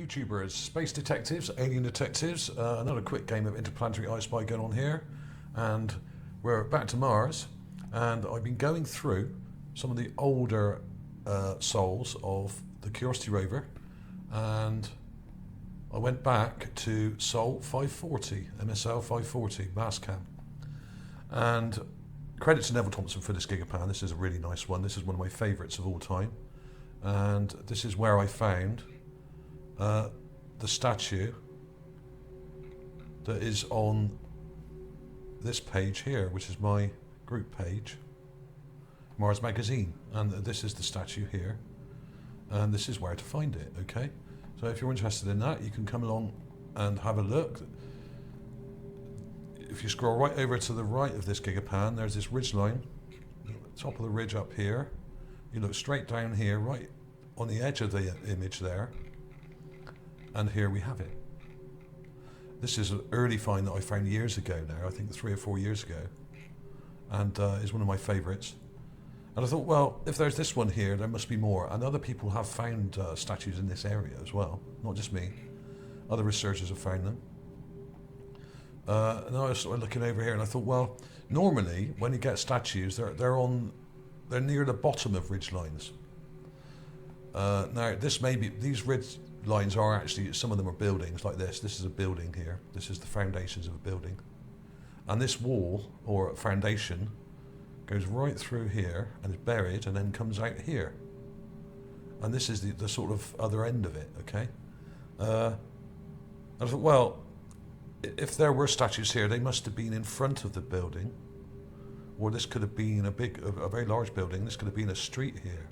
YouTubers, space detectives, alien detectives, another quick game of interplanetary I Spy going on here, and we're back to Mars, and I've been going through some of the older souls of the Curiosity Rover, and I went back to Sol 540, MSL 540, Mastcam, and credit to Neville Thompson for this Gigapan. This is a really nice one. This is one of my favourites of all time, and this is where I found the statue that is on this page here, which is my group page, Mars Magazine, and this is the statue here, and this is where to find it. Okay, so if you're interested in that, you can come along and have a look. If you scroll right over to the right of this Gigapan, there's this ridge line, top of the ridge up here. You look straight down here, right on the edge of the image there, and here we have it. This is an early find that I found years ago now, I think 3 or 4 years ago, and is one of my favourites. And I thought, well, if there's this one here, there must be more. And other people have found statues in this area as well, not just me. Other researchers have found them. And I was sort of looking over here, and I thought, well, normally when you get statues, they're near the bottom of ridge lines. Now, these ridge lines are actually, some of them are buildings like this. This is a building here. This is the foundations of a building. And this wall, or foundation, goes right through here and is buried and then comes out here. And this is the sort of other end of it, okay? I thought, well, if there were statues here, they must have been in front of the building, or this could have been a very large building. This could have been a street here.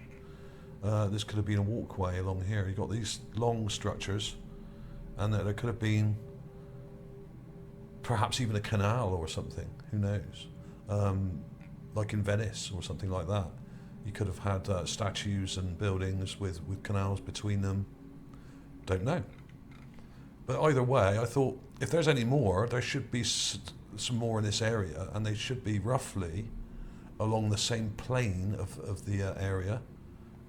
This could have been a walkway along here. You've got these long structures, and there could have been perhaps even a canal or something, who knows? Like in Venice or something like that. You could have had statues and buildings with canals between them. Don't know. But either way, I thought, if there's any more, there should be some more in this area, and they should be roughly along the same plane of the area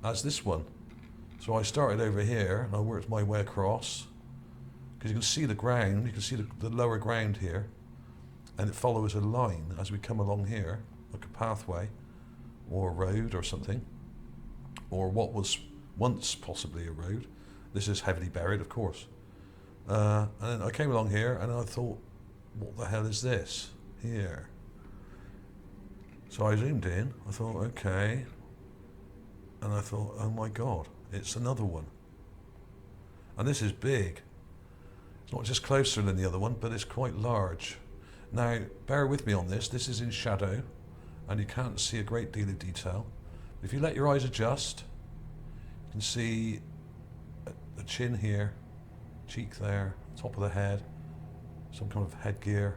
as this one. So I started over here, and I worked my way across, because you can see the ground, you can see the lower ground here, and it follows a line as we come along here, like a pathway, or a road or something, or what was once possibly a road. This is heavily buried, of course. And then I came along here, and I thought, what the hell is this here? So I zoomed in, I thought, okay, and I thought, oh my God, it's another one. And this is big. It's not just closer than the other one, but it's quite large. Now, bear with me on this. This is in shadow, and you can't see a great deal of detail. If you let your eyes adjust, you can see a chin here, cheek there, top of the head, some kind of headgear,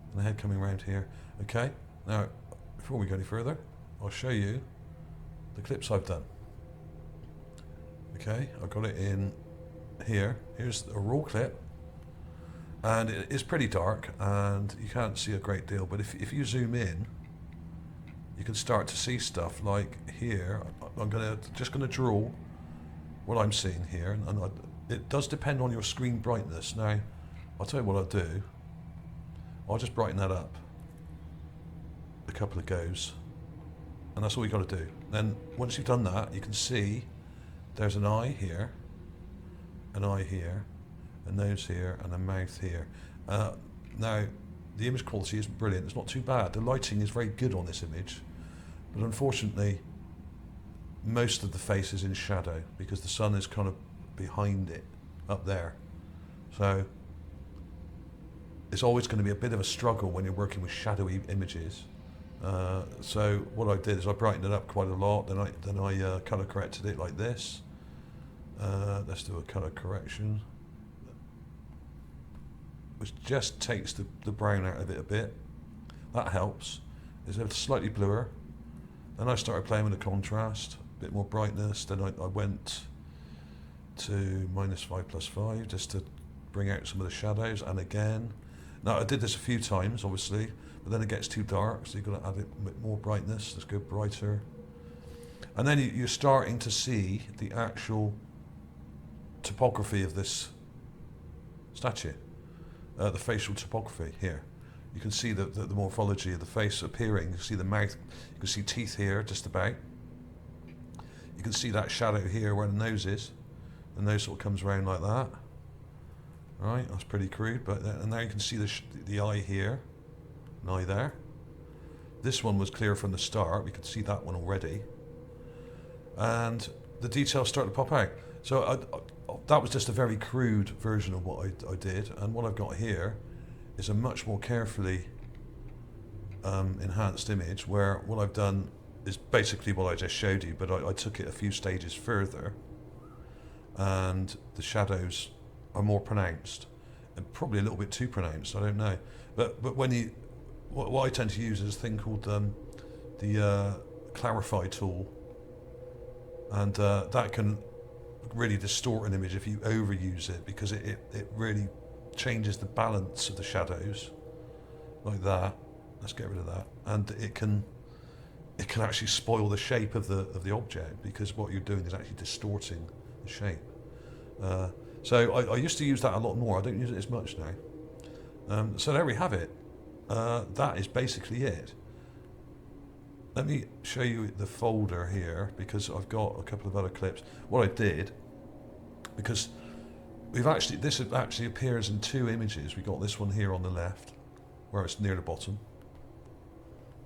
and the head coming around here. Okay, now, before we go any further, I'll show you the clips I've done. Okay, I've got it in here. Here's a raw clip, and it is pretty dark, and you can't see a great deal, but if you zoom in, you can start to see stuff like here. I'm just gonna draw what I'm seeing here, and it does depend on your screen brightness. Now, I'll tell you what I'll do. I'll just brighten that up a couple of goes, and that's all you got to do. Then once you've done that, you can see there's an eye here, a nose here, and a mouth here. Now, the image quality isn't brilliant. It's not too bad. The lighting is very good on this image, but unfortunately, most of the face is in shadow because the sun is kind of behind it up there. So it's always going to be a bit of a struggle when you're working with shadowy images. So what I did is I brightened it up quite a lot. Then I color corrected it like this. Let's do a color correction, which just takes the brown out of it a bit. That helps. It's slightly bluer. Then I started playing with the contrast, a bit more brightness. Then I went to -5+5 just to bring out some of the shadows. And again, now I did this a few times, obviously, but then it gets too dark, so you've got to add a bit more brightness. Let's go brighter. And then you're starting to see the actual topography of this statue, the facial topography here. You can see the morphology of the face appearing. You can see the mouth, you can see teeth here just about. You can see that shadow here where the nose is. The nose sort of comes around like that. Right, that's pretty crude, but and now you can see the eye here, an eye there. This one was clear from the start, we could see that one already. And the details start to pop out. So that was just a very crude version of what I did, and what I've got here is a much more carefully enhanced image, where what I've done is basically what I just showed you, but I took it a few stages further, and the shadows are more pronounced, and probably a little bit too pronounced, I don't know. But when you, what I tend to use is a thing called the clarify tool, and that can really distort an image if you overuse it, because it really changes the balance of the shadows, like that. Let's get rid of that, and it can actually spoil the shape of the object, because what you're doing is actually distorting the shape. So I used to use that a lot more. I don't use it as much now. So there we have it. That is basically it. Let me show you the folder here, because I've got a couple of other clips. What I did, because this actually appears in two images. We got this one here on the left, where it's near the bottom,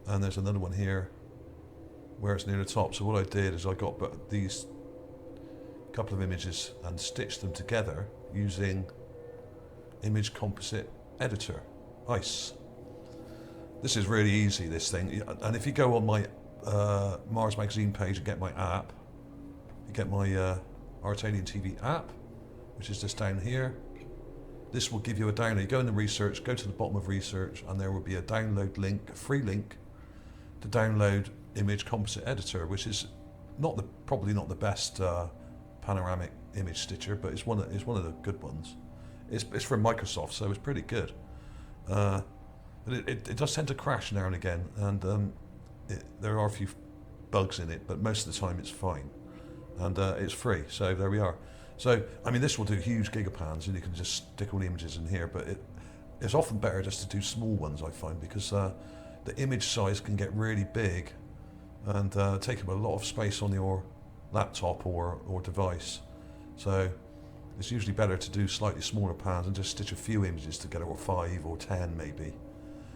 and there's another one here where it's near the top. So what I did is I got these couple of images and stitched them together using Image Composite Editor, ICE. This is really easy, this thing, and if you go on my Mars Magazine page and get my app, you get my ArtAlienTV app, which is just down here. This will give you a download. You go in the research, go to the bottom of research, and there will be a download link, a free link to download Image Composite Editor, which is probably not the best panoramic image stitcher, but it's one of the good ones. It's from Microsoft, so it's pretty good. But it does tend to crash now and again, and there are a few bugs in it, but most of the time it's fine, and it's free. So there we are. So I mean, this will do huge gigapans, and you can just stick all the images in here. But it's often better just to do small ones, I find, because the image size can get really big and take up a lot of space on your laptop or device. So it's usually better to do slightly smaller pans and just stitch a few images together, or 5 or 10 maybe.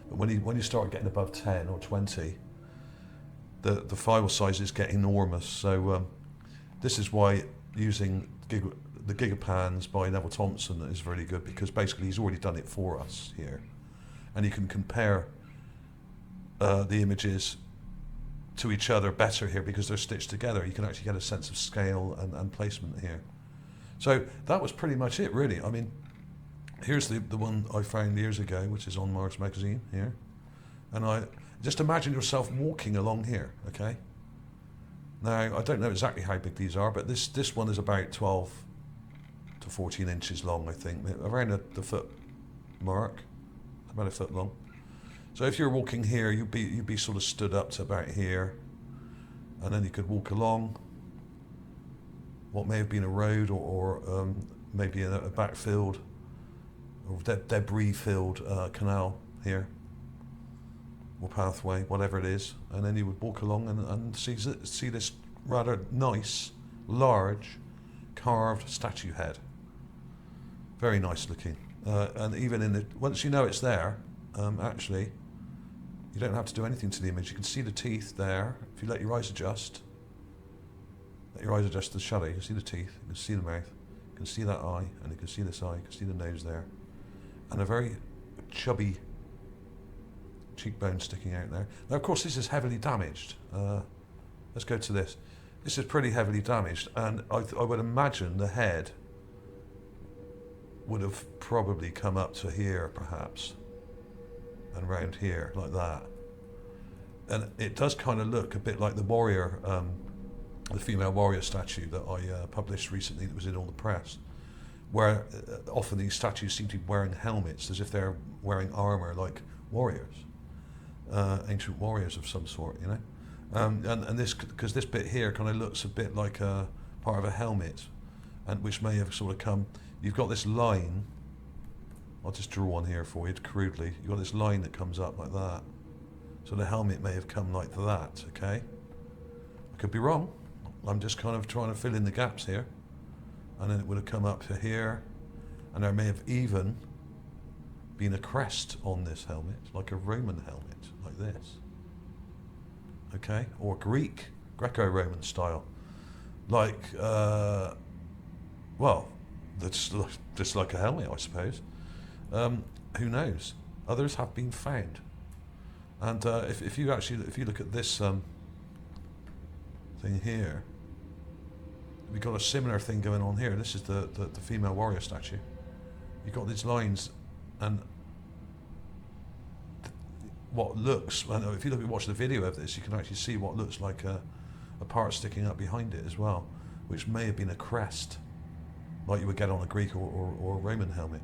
But when you start getting above 10 or 20, the file sizes get enormous. So this is why using the Gigapans by Neville Thompson is really good, because basically he's already done it for us here, and you can compare the images to each other better here because they're stitched together. You can actually get a sense of scale and placement here. So that was pretty much it, really. I mean, here's the one I found years ago, which is on Mars Magazine here, and I just imagine yourself walking along here. Okay. Now I don't know exactly how big these are, but this one is about 12 to 14 inches long, I think, around the foot mark, about a foot long. So if you're walking here, you'd be sort of stood up to about here, and then you could walk along what may have been a road or maybe a backfield or debris-filled canal here, or pathway, whatever it is, and then you would walk along and see this rather nice, large, carved statue head. Very nice looking, and even once you know it's there, actually, you don't have to do anything to the image. You can see the teeth there. If you let your eyes adjust, the shadow, you can see the teeth, you can see the mouth, you can see that eye, and you can see this eye, you can see the nose there, and a very chubby cheekbone sticking out there. Now, of course, this is heavily damaged. Let's go to this. This is pretty heavily damaged, and I would imagine the head would have probably come up to here, perhaps, and round here, like that. And it does kind of look a bit like the warrior, the female warrior statue that I published recently that was in all the press, where often these statues seem to be wearing helmets as if they're wearing armour like warriors, ancient warriors of some sort, you know. And this, because this bit here kind of looks a bit like a part of a helmet, and which may have sort of come. You've got this line. I'll just draw one here for you crudely. You've got this line that comes up like that. So the helmet may have come like that, okay? I could be wrong. I'm just kind of trying to fill in the gaps here. And then it would have come up to here. And there may have even been a crest on this helmet, like a Roman helmet, like this. Okay? Or Greek, Greco-Roman style. Like, well, that's just like a helmet, I suppose. Who knows? Others have been found, and if you look at this thing here, we've got a similar thing going on here. This is the female warrior statue. You've got these lines, and what looks, and if you watch the video of this, you can actually see what looks like a part sticking up behind it as well, which may have been a crest, like you would get on a Greek or Roman helmet.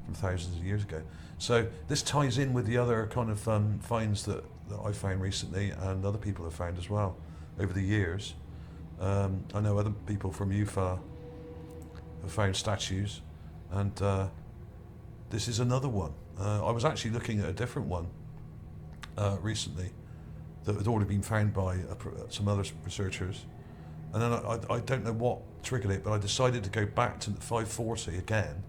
From thousands of years ago. So this ties in with the other kind of finds that I found recently, and other people have found as well over the years. I know other people from UFA have found statues, and this is another one. I was actually looking at a different one recently that had already been found by some other researchers, and then I don't know what triggered it, but I decided to go back to 540 again,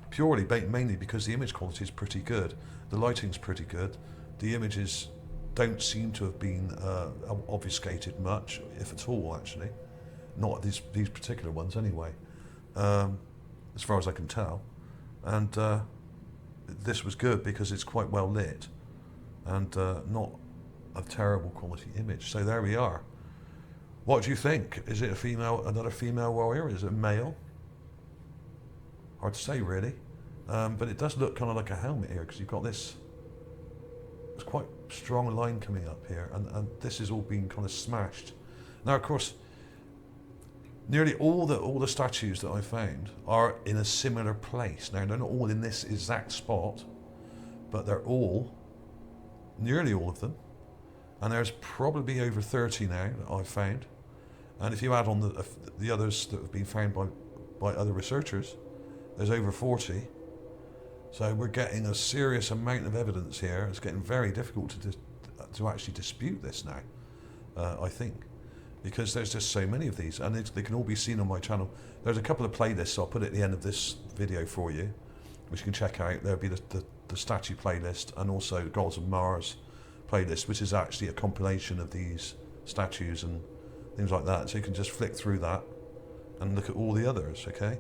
purely, mainly because the image quality is pretty good, the lighting's pretty good, the images don't seem to have been obfuscated much, if at all, actually. Not these particular ones, anyway, as far as I can tell. And this was good because it's quite well lit, and not a terrible quality image. So there we are. What do you think? Is it another female warrior? Is it a male? Hard to say, really, but it does look kind of like a helmet here, because you've got this. It's quite strong line coming up here, and this is all being kind of smashed. Now, of course, nearly all the statues that I found are in a similar place. Now, they're not all in this exact spot, but they're nearly all of them, and there's probably over 30 now that I've found. And if you add on the others that have been found by other researchers, there's over 40. So we're getting a serious amount of evidence here. It's getting very difficult to actually dispute this now, I think, because there's just so many of these, and they can all be seen on my channel. There's a couple of playlists I'll put at the end of this video for you, which you can check out. There'll be the statue playlist, and also Gods of Mars playlist, which is actually a compilation of these statues and things like that. So you can just flick through that and look at all the others, okay?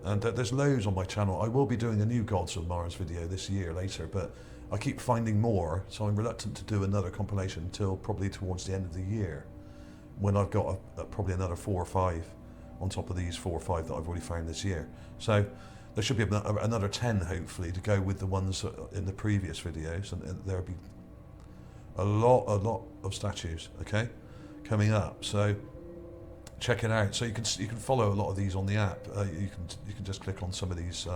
And there's loads on my channel. I will be doing a new Gods of Mars video this year later, but I keep finding more, so I'm reluctant to do another compilation until probably towards the end of the year, when I've got probably another 4 or 5 on top of these 4 or 5 that I've already found this year. So there should be another 10 hopefully to go with the ones in the previous videos, and there'll be a lot of statues, okay, coming up. So check it out. So you can follow a lot of these on the app. You can just click on some of these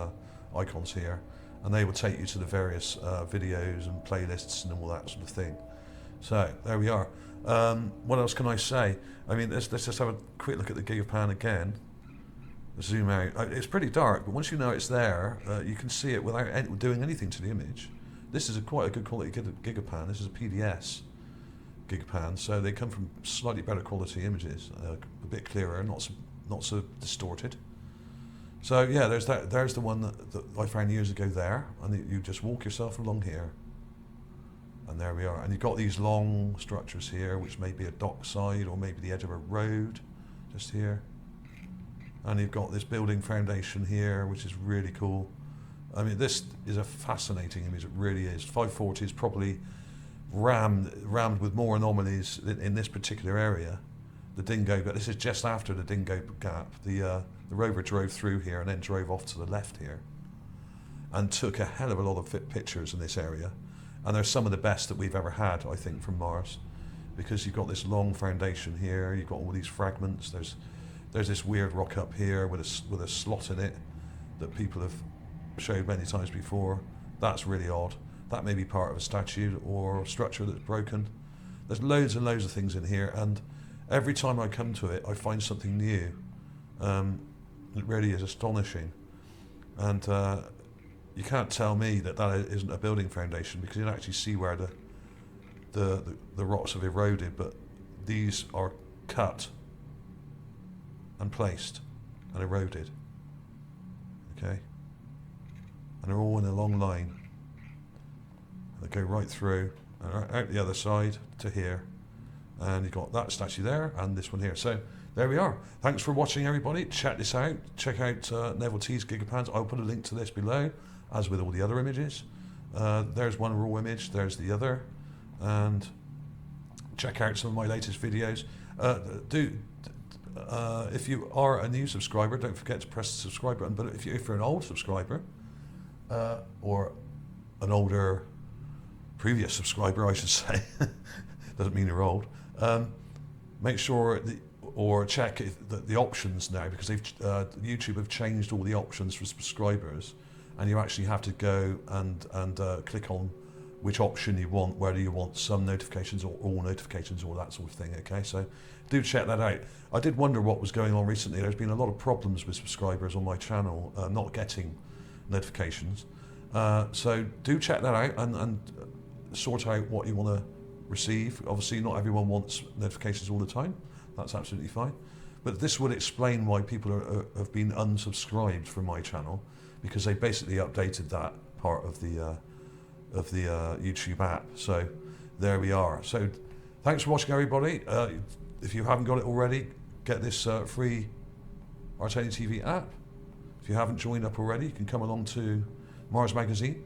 icons here, and they will take you to the various videos and playlists and all that sort of thing. So there we are. What else can I say? I mean, let's just have a quick look at the Gigapan again. Zoom out. It's pretty dark, but once you know it's there, you can see it without doing anything to the image. This is quite a good quality Gigapan. This is a PDS Gigapan, so they come from slightly better quality images, a bit clearer, not so distorted. So yeah, there's the one that I found years ago there, and you just walk yourself along here, and there we are. And you've got these long structures here, which may be a dockside or maybe the edge of a road, just here. And you've got this building foundation here, which is really cool. I mean, this is a fascinating image. It really is. 540 is probably rammed with more anomalies in this particular area. The Dingo, but this is just after the Dingo Gap. The rover drove through here and then drove off to the left here, and took a hell of a lot of pictures in this area. And they're some of the best that we've ever had, I think, from Mars, because you've got this long foundation here. You've got all these fragments. There's this weird rock up here with a slot in it that people have showed many times before. That's really odd. That may be part of a statue or structure that's broken. There's loads and loads of things in here, and every time I come to it, I find something new. It really is astonishing. And you can't tell me that that isn't a building foundation, because you can actually see where the rocks have eroded, but these are cut and placed and eroded. Okay? And they're all in a long line. They go right through and out the other side to here. And you've got that statue there and this one here. So there we are. Thanks for watching, everybody. Check this out. Check out Neville T's Gigapans. I'll put a link to this below, as with all the other images. There's one raw image. There's the other. And check out some of my latest videos. If you are a new subscriber, don't forget to press the subscribe button. But if you're an old subscriber, or an older previous subscriber, I should say, doesn't mean you're old, make sure or check the options now, because YouTube have changed all the options for subscribers, and you actually have to go and click on which option you want, whether you want some notifications or all notifications or that sort of thing. Okay, so do check that out. I did wonder what was going on recently. There's been a lot of problems with subscribers on my channel not getting notifications. So do check that out and sort out what you want to receive. Obviously not everyone wants notifications all the time. That's absolutely fine. But this would explain why people have been unsubscribed from my channel, because they basically updated that part of the YouTube app. So there we are. So thanks for watching, everybody. If you haven't got it already, get this free ArtAlienTV app. If you haven't joined up already, you can come along to Mars Magazine,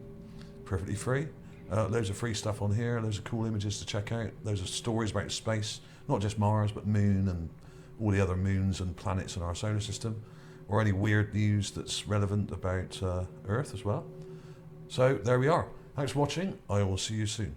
perfectly free. Loads of free stuff on here, loads of cool images to check out, loads of stories about space, not just Mars, but Moon and all the other moons and planets in our solar system, or any weird news that's relevant about Earth as well. So there we are. Thanks for watching. I will see you soon.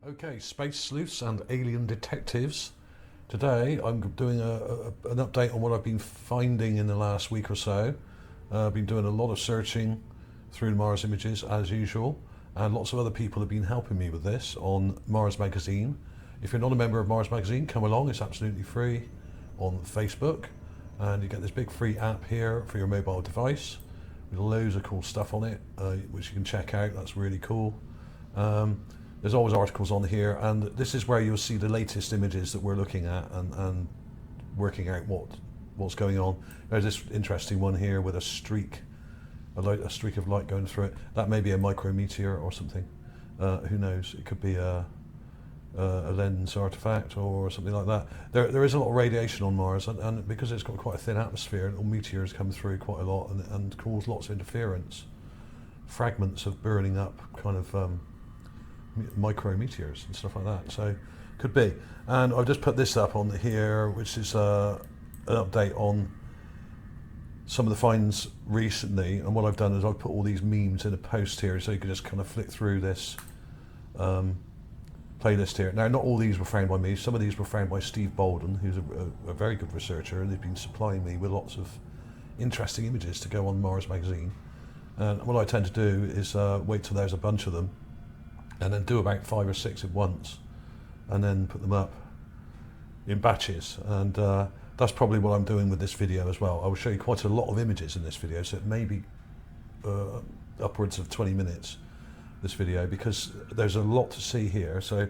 Okay, space sleuths and alien detectives. Today I'm doing an update on what I've been finding in the last week or so. I've been doing a lot of searching through Mars images as usual, and lots of other people have been helping me with this on Mars Magazine. If you're not a member of Mars Magazine, come along, it's absolutely free on Facebook, and you get this big free app here for your mobile device with loads of cool stuff on it, which you can check out. That's really cool. There's always articles on here, and this is where you'll see the latest images that we're looking at and working out what's going on. There's this interesting one here with a streak of light going through it. That may be a micrometeor or something. Who knows? It could be a lens artifact or something like that. There is a lot of radiation on Mars, and because it's got quite a thin atmosphere, little meteors come through quite a lot and cause lots of interference. Fragments of burning up kind of micrometeors and stuff like that. So could be. And I've just put this up on here, which is an update on some of the finds recently. And what I've done is I've put all these memes in a post here, so you can just kind of flick through this playlist here. Now, not all these were found by me. Some of these were found by Steve Bolden, who's a very good researcher, and they've been supplying me with lots of interesting images to go on Mars Magazine. And what I tend to do is wait till there's a bunch of them, and then do about 5 or 6 at once, and then put them up in batches. And that's probably what I'm doing with this video as well. I will show you quite a lot of images in this video, so it may be upwards of 20 minutes. this video, because there's a lot to see here. So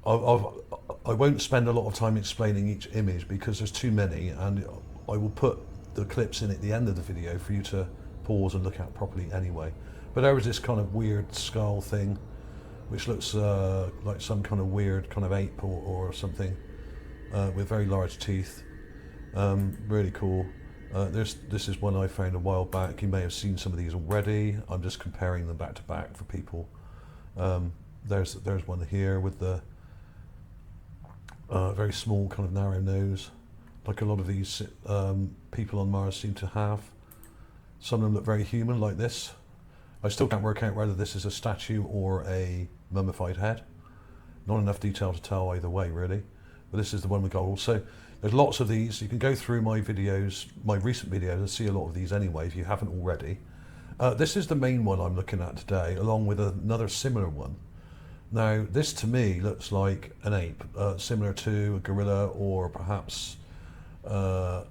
I won't spend a lot of time explaining each image because there's too many, and I will put the clips in at the end of the video for you to pause and look at properly anyway. But there was this kind of weird skull thing, which looks like some kind of weird kind of ape or something, with very large teeth. Really cool. This is one I found a while back. You may have seen some of these already. I'm just comparing them back to back for people. There's one here with the very small kind of narrow nose, like a lot of these people on Mars seem to have. Some of them look very human, like this. I still can't work out whether this is a statue or a mummified head. Not enough detail to tell either way, really. But this is the one with gold. So there's lots of these. You can go through my videos, my recent videos, and see a lot of these anyway if you haven't already. This is the main one I'm looking at today, along with another similar one. Now, this to me looks like an ape, similar to a gorilla, or perhaps a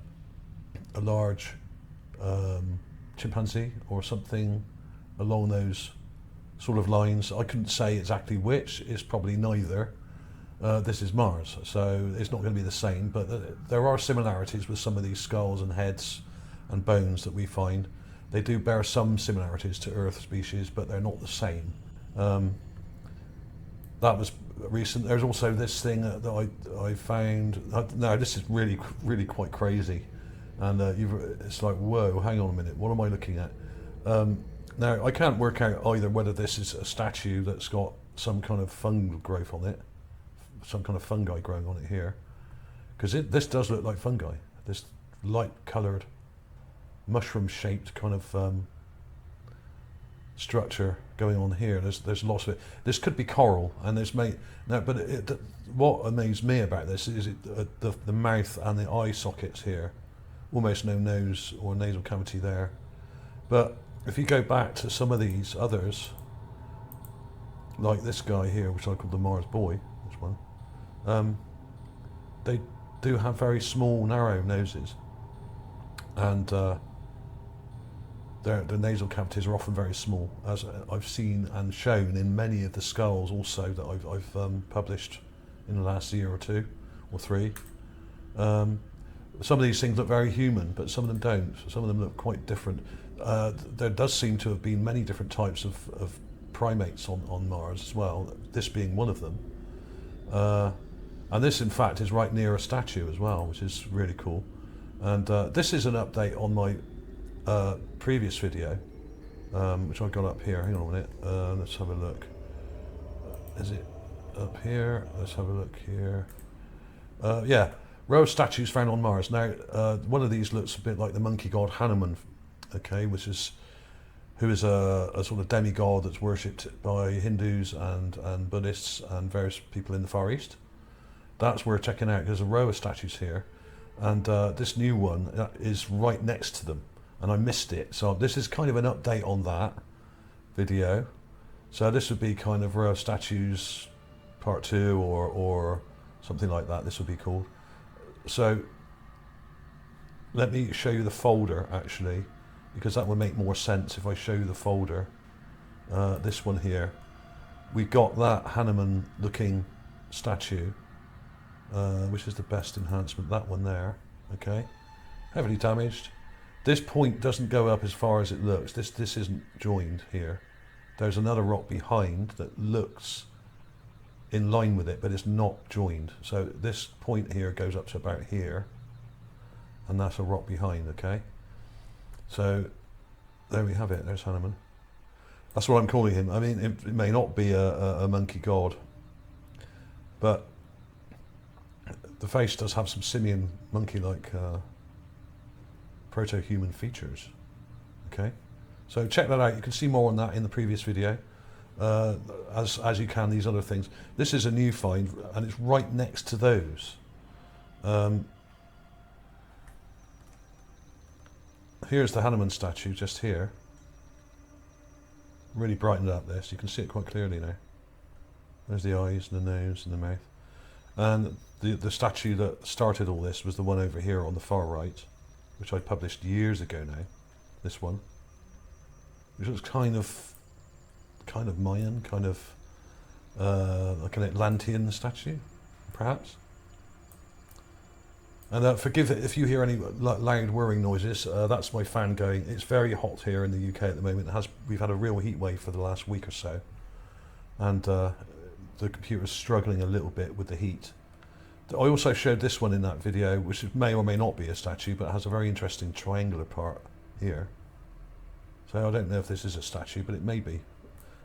large chimpanzee or something along those sort of lines. I couldn't say exactly which. It's probably neither. This is Mars, so it's not going to be the same, but there are similarities with some of these skulls and heads and bones that we find. They do bear some similarities to Earth species, but they're not the same. That was recent. There's also this thing that I found. Now this is really quite crazy, and it's like, whoa, hang on a minute, what am I looking at? Now I can't work out either whether this is a statue that's got some kind of fungal growth on it, some kind of fungi growing on it here, because this does look like fungi. This light-coloured, mushroom-shaped kind of structure going on here. There's lots of it. This could be coral, and there's what amazed me about this is the mouth and the eye sockets here, almost no nose or nasal cavity there. But if you go back to some of these others, like this guy here, which I call the Mars boy, this one, they do have very small, narrow noses, and the nasal cavities are often very small, as I've seen and shown in many of the skulls also that I've published in the last year or two or three. Some of these things look very human, but some of them don't. Some of them look quite different. There does seem to have been many different types of primates on Mars as well, this being one of them. And this in fact is right near a statue as well, which is really cool. And this is an update on my previous video, which I got up here. Hang on a minute, let's have a look. Is it up here? Let's have a look here. Yeah, row of statues found on Mars. Now, one of these looks a bit like the monkey god Hanuman, okay, who is a sort of demigod that's worshipped by Hindus and Buddhists and various people in the Far East. That's worth checking out. There's a row of statues here, and this new one is right next to them, and I missed it. So this is kind of an update on that video. So this would be kind of row of statues part 2 or something like that. This would be called. So let me show you the folder actually, because that would make more sense if I show you the folder. This one here, we got that Hanuman looking statue, which is the best enhancement, that one there, okay, heavily damaged. This point doesn't go up as far as it looks. This isn't joined here. There's another rock behind that looks in line with it, but it's not joined. So this point here goes up to about here, and that's a rock behind, okay? So there we have it. There's Hanuman. That's what I'm calling him. I mean, it may not be a monkey god, but the face does have some simian monkey-like proto-human features. Okay, so check that out. You can see more on that in the previous video, as you can these other things. This is a new find, and it's right next to those. Here's the Hanuman statue just here. Really brightened up this. You can see it quite clearly now. There's the eyes and the nose and the mouth. And the statue that started all this was the one over here on the far right, which I published years ago now. This one, which looks kind of kind of Mayan, kind of like an Atlantean statue, perhaps. And forgive it if you hear any loud whirring noises. That's my fan going. It's very hot here in the UK at the moment. We've had a real heat wave for the last week or so, and the computer's struggling a little bit with the heat. I also showed this one in that video, which may or may not be a statue, but it has a very interesting triangular part here. So I don't know if this is a statue, but it may be.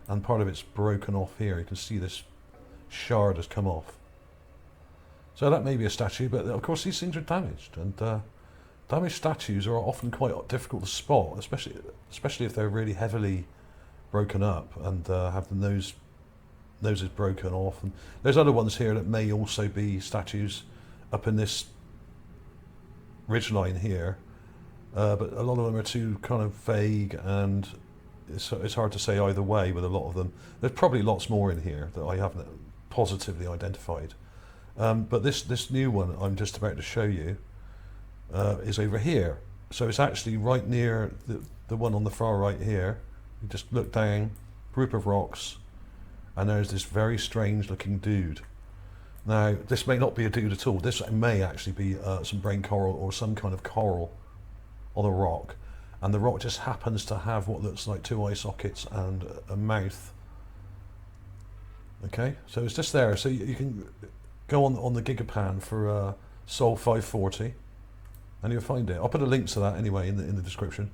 And part of it's broken off here. You can see this shard has come off. So that may be a statue, but of course these things are damaged, and damaged statues are often quite difficult to spot, especially if they're really heavily broken up and have the noses broken off. And there's other ones here that may also be statues up in this ridgeline here, but a lot of them are too kind of vague, and it's hard to say either way with a lot of them. There's probably lots more in here that I haven't positively identified. But this new one I'm just about to show you is over here. So it's actually right near the one on the far right here. You just look down, group of rocks, and there's this very strange looking dude. Now, this may not be a dude at all. This may actually be some brain coral or some kind of coral on a rock. And the rock just happens to have what looks like two eye sockets and a mouth. Okay, so it's just there. So you can go on the Gigapan for Sol 540 and you'll find it. I'll put a link to that anyway in the description.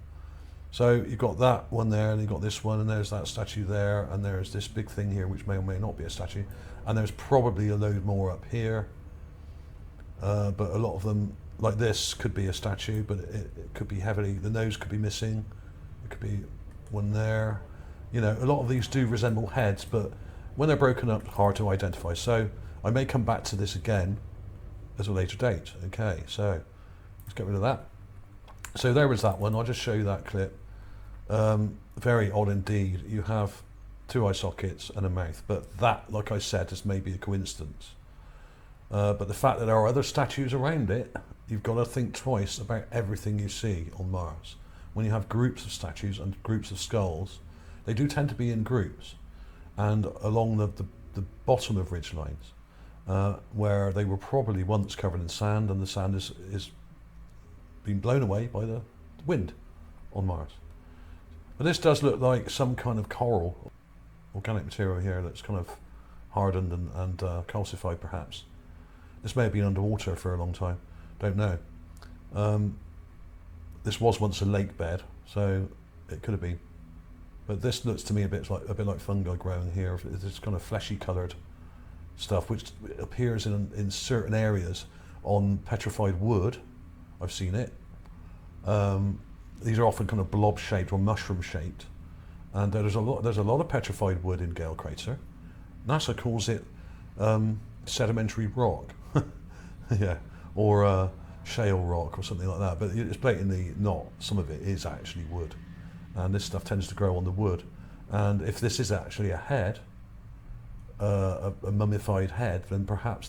So you've got that one there, and you've got this one, and there's that statue there, and there's this big thing here which may or may not be a statue, and there's probably a load more up here, but a lot of them like this could be a statue, but it could be heavily, the nose could be missing, it could be one there. You know, a lot of these do resemble heads, but when they're broken up, hard to identify. So I may come back to this again as a later date. Okay, so let's get rid of that. So there was that one. I'll just show you that clip. Very odd indeed. You have two eye sockets and a mouth, but that, like I said, is maybe a coincidence. But the fact that there are other statues around it, you've got to think twice about everything you see on Mars. When you have groups of statues and groups of skulls, they do tend to be in groups, and along the bottom of ridgelines, where they were probably once covered in sand, and the sand is been blown away by the wind on Mars. But this does look like some kind of coral, organic material here that's kind of hardened and calcified perhaps. This may have been underwater for a long time, don't know. This was once a lake bed, so it could have been. But this looks to me a bit like fungi growing here. This kind of fleshy coloured stuff, which appears in certain areas on petrified wood. I've seen it. These are often kind of blob shaped or mushroom shaped, and there's a lot of petrified wood in Gale Crater. NASA calls it sedimentary rock, yeah, or shale rock or something like that. But it's blatantly not. Some of it is actually wood, and this stuff tends to grow on the wood. And if this is actually a head, a mummified head, then perhaps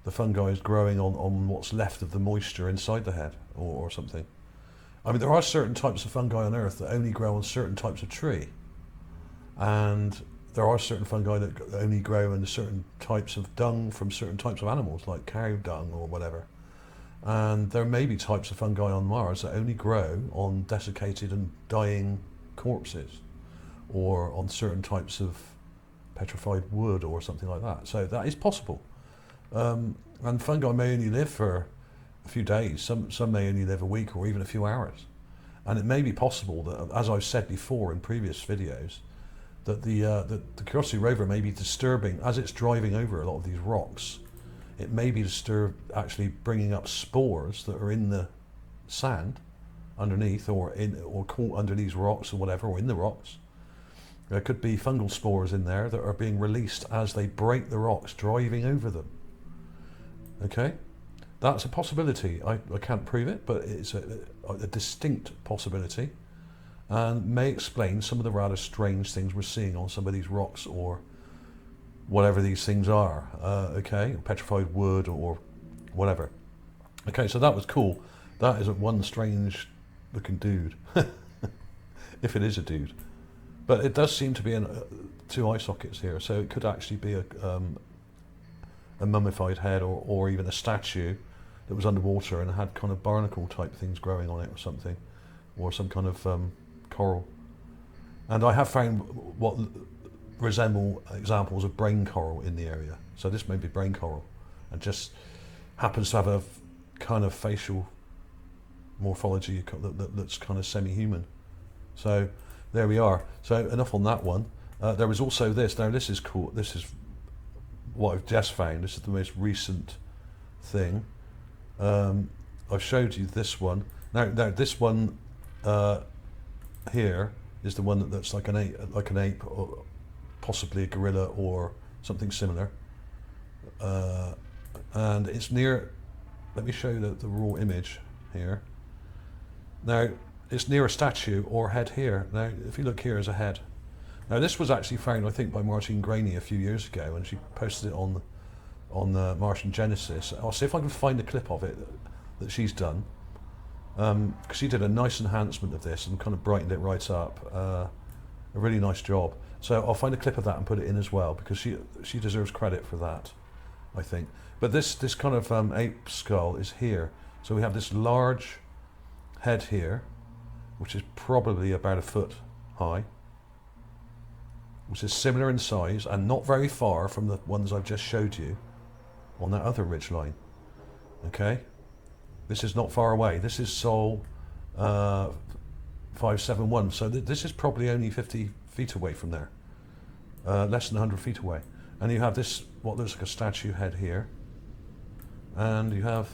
the fungi is growing on what's left of the moisture inside the head, or something. I mean, there are certain types of fungi on Earth that only grow on certain types of tree, and there are certain fungi that only grow in certain types of dung from certain types of animals, like cow dung or whatever. And there may be types of fungi on Mars that only grow on desiccated and dying corpses, or on certain types of petrified wood or something like that. So that is possible. And fungi may only live for a few days, some may only live a week or even a few hours. And it may be possible that, as I've said before in previous videos, that the Curiosity Rover may be disturbing, as it's driving over a lot of these rocks, it may be actually bringing up spores that are in the sand underneath, or caught under these rocks or whatever, or in the rocks. There could be fungal spores in there that are being released as they break the rocks, driving over them. Okay, that's a possibility. I can't prove it, but it's a distinct possibility, and may explain some of the rather strange things we're seeing on some of these rocks, or whatever these things are. Okay, petrified wood or whatever. Okay, so that was cool. That is one strange looking dude, if it is a dude. But it does seem to be two eye sockets here, so it could actually be a mummified head, or even a statue that was underwater and had kind of barnacle type things growing on it or something, or some kind of coral. And I have found what resemble examples of brain coral in the area. So this may be brain coral, and just happens to have a kind of facial morphology that's kind of semi-human. So there we are. So enough on that one. There was also this. Now this is cool. This is what I've just found. This is the most recent thing. I've showed you this one. Now this one here is the one that looks like an ape, or possibly a gorilla or something similar. And it's near. Let me show you the raw image here. Now it's near a statue or head here. Now if you look here, there's a head. Now this was actually found, I think, by Martine Graney a few years ago, and she posted it on the Martian Genesis. I'll see if I can find a clip of it that she's done, because she did a nice enhancement of this and kind of brightened it right up. A really nice job. So I'll find a clip of that and put it in as well, because she deserves credit for that, I think. But this kind of ape skull is here. So we have this large head here, which is probably about a foot high, which is similar in size and not very far from the ones I've just showed you on that other ridgeline. Okay, this is not far away. This is Sol 571. So this is probably only 50 feet away from there, less than 100 feet away. And you have this, what looks like a statue head here, and you have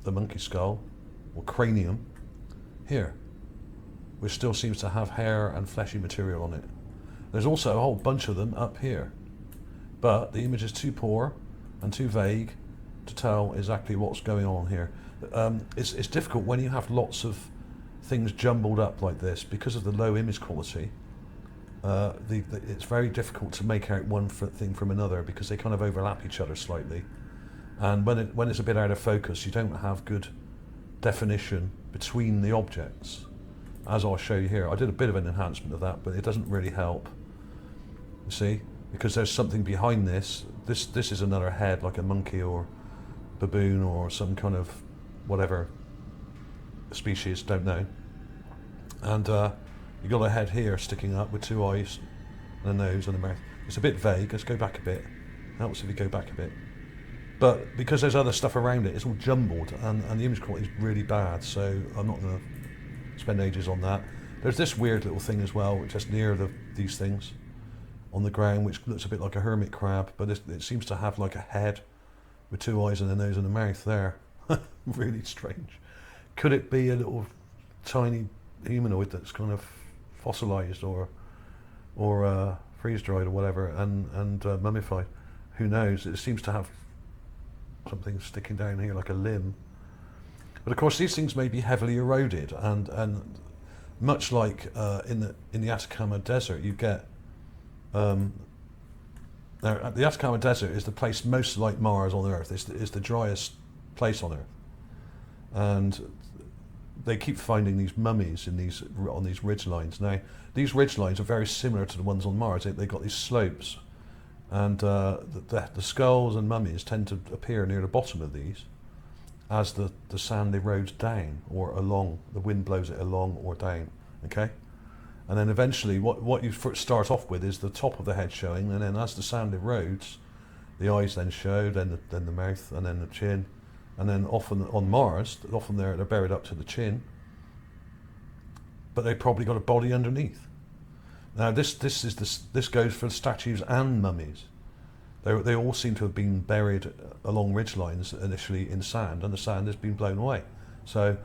the monkey skull or cranium here, which still seems to have hair and fleshy material on it. There's also a whole bunch of them up here, but the image is too poor and too vague to tell exactly what's going on here. It's difficult when you have lots of things jumbled up like this, because of the low image quality. It's very difficult to make out one thing from another, because they kind of overlap each other slightly. And when it's a bit out of focus, you don't have good definition between the objects, as I'll show you here. I did a bit of an enhancement of that, but it doesn't really help, you see, because there's something behind this. This is another head, like a monkey or baboon or some kind of whatever species, don't know. And you got a head here sticking up with two eyes and a nose and a mouth. It's a bit vague. Let's go back a bit. Helps if you go back a bit. But because there's other stuff around it, it's all jumbled, and the image quality is really bad, so I'm not going to spend ages on that. There's this weird little thing as well, just near these things on the ground, which looks a bit like a hermit crab, but it seems to have like a head with two eyes and a nose and a mouth there. Really strange. Could it be a little tiny humanoid that's kind of fossilized or freeze dried or whatever, and mummified? Who knows? It seems to have something sticking down here like a limb. But of course these things may be heavily eroded, and much like in the Atacama Desert, you get now the Atacama Desert is the place most like Mars on Earth. It's the driest place on Earth, and they keep finding these mummies on these ridge lines. Now these ridge lines are very similar to the ones on Mars. They've got these slopes, and the skulls and mummies tend to appear near the bottom of these as the sand erodes down or along. The wind blows it along or down. Okay, and then eventually what you start off with is the top of the head showing, and then as the sand erodes, the eyes then show, then the mouth, and then the chin, and then often on Mars, often they're buried up to the chin, but they've probably got a body underneath. Now this goes for statues and mummies. They all seem to have been buried along ridgelines initially in sand, and the sand has been blown away, so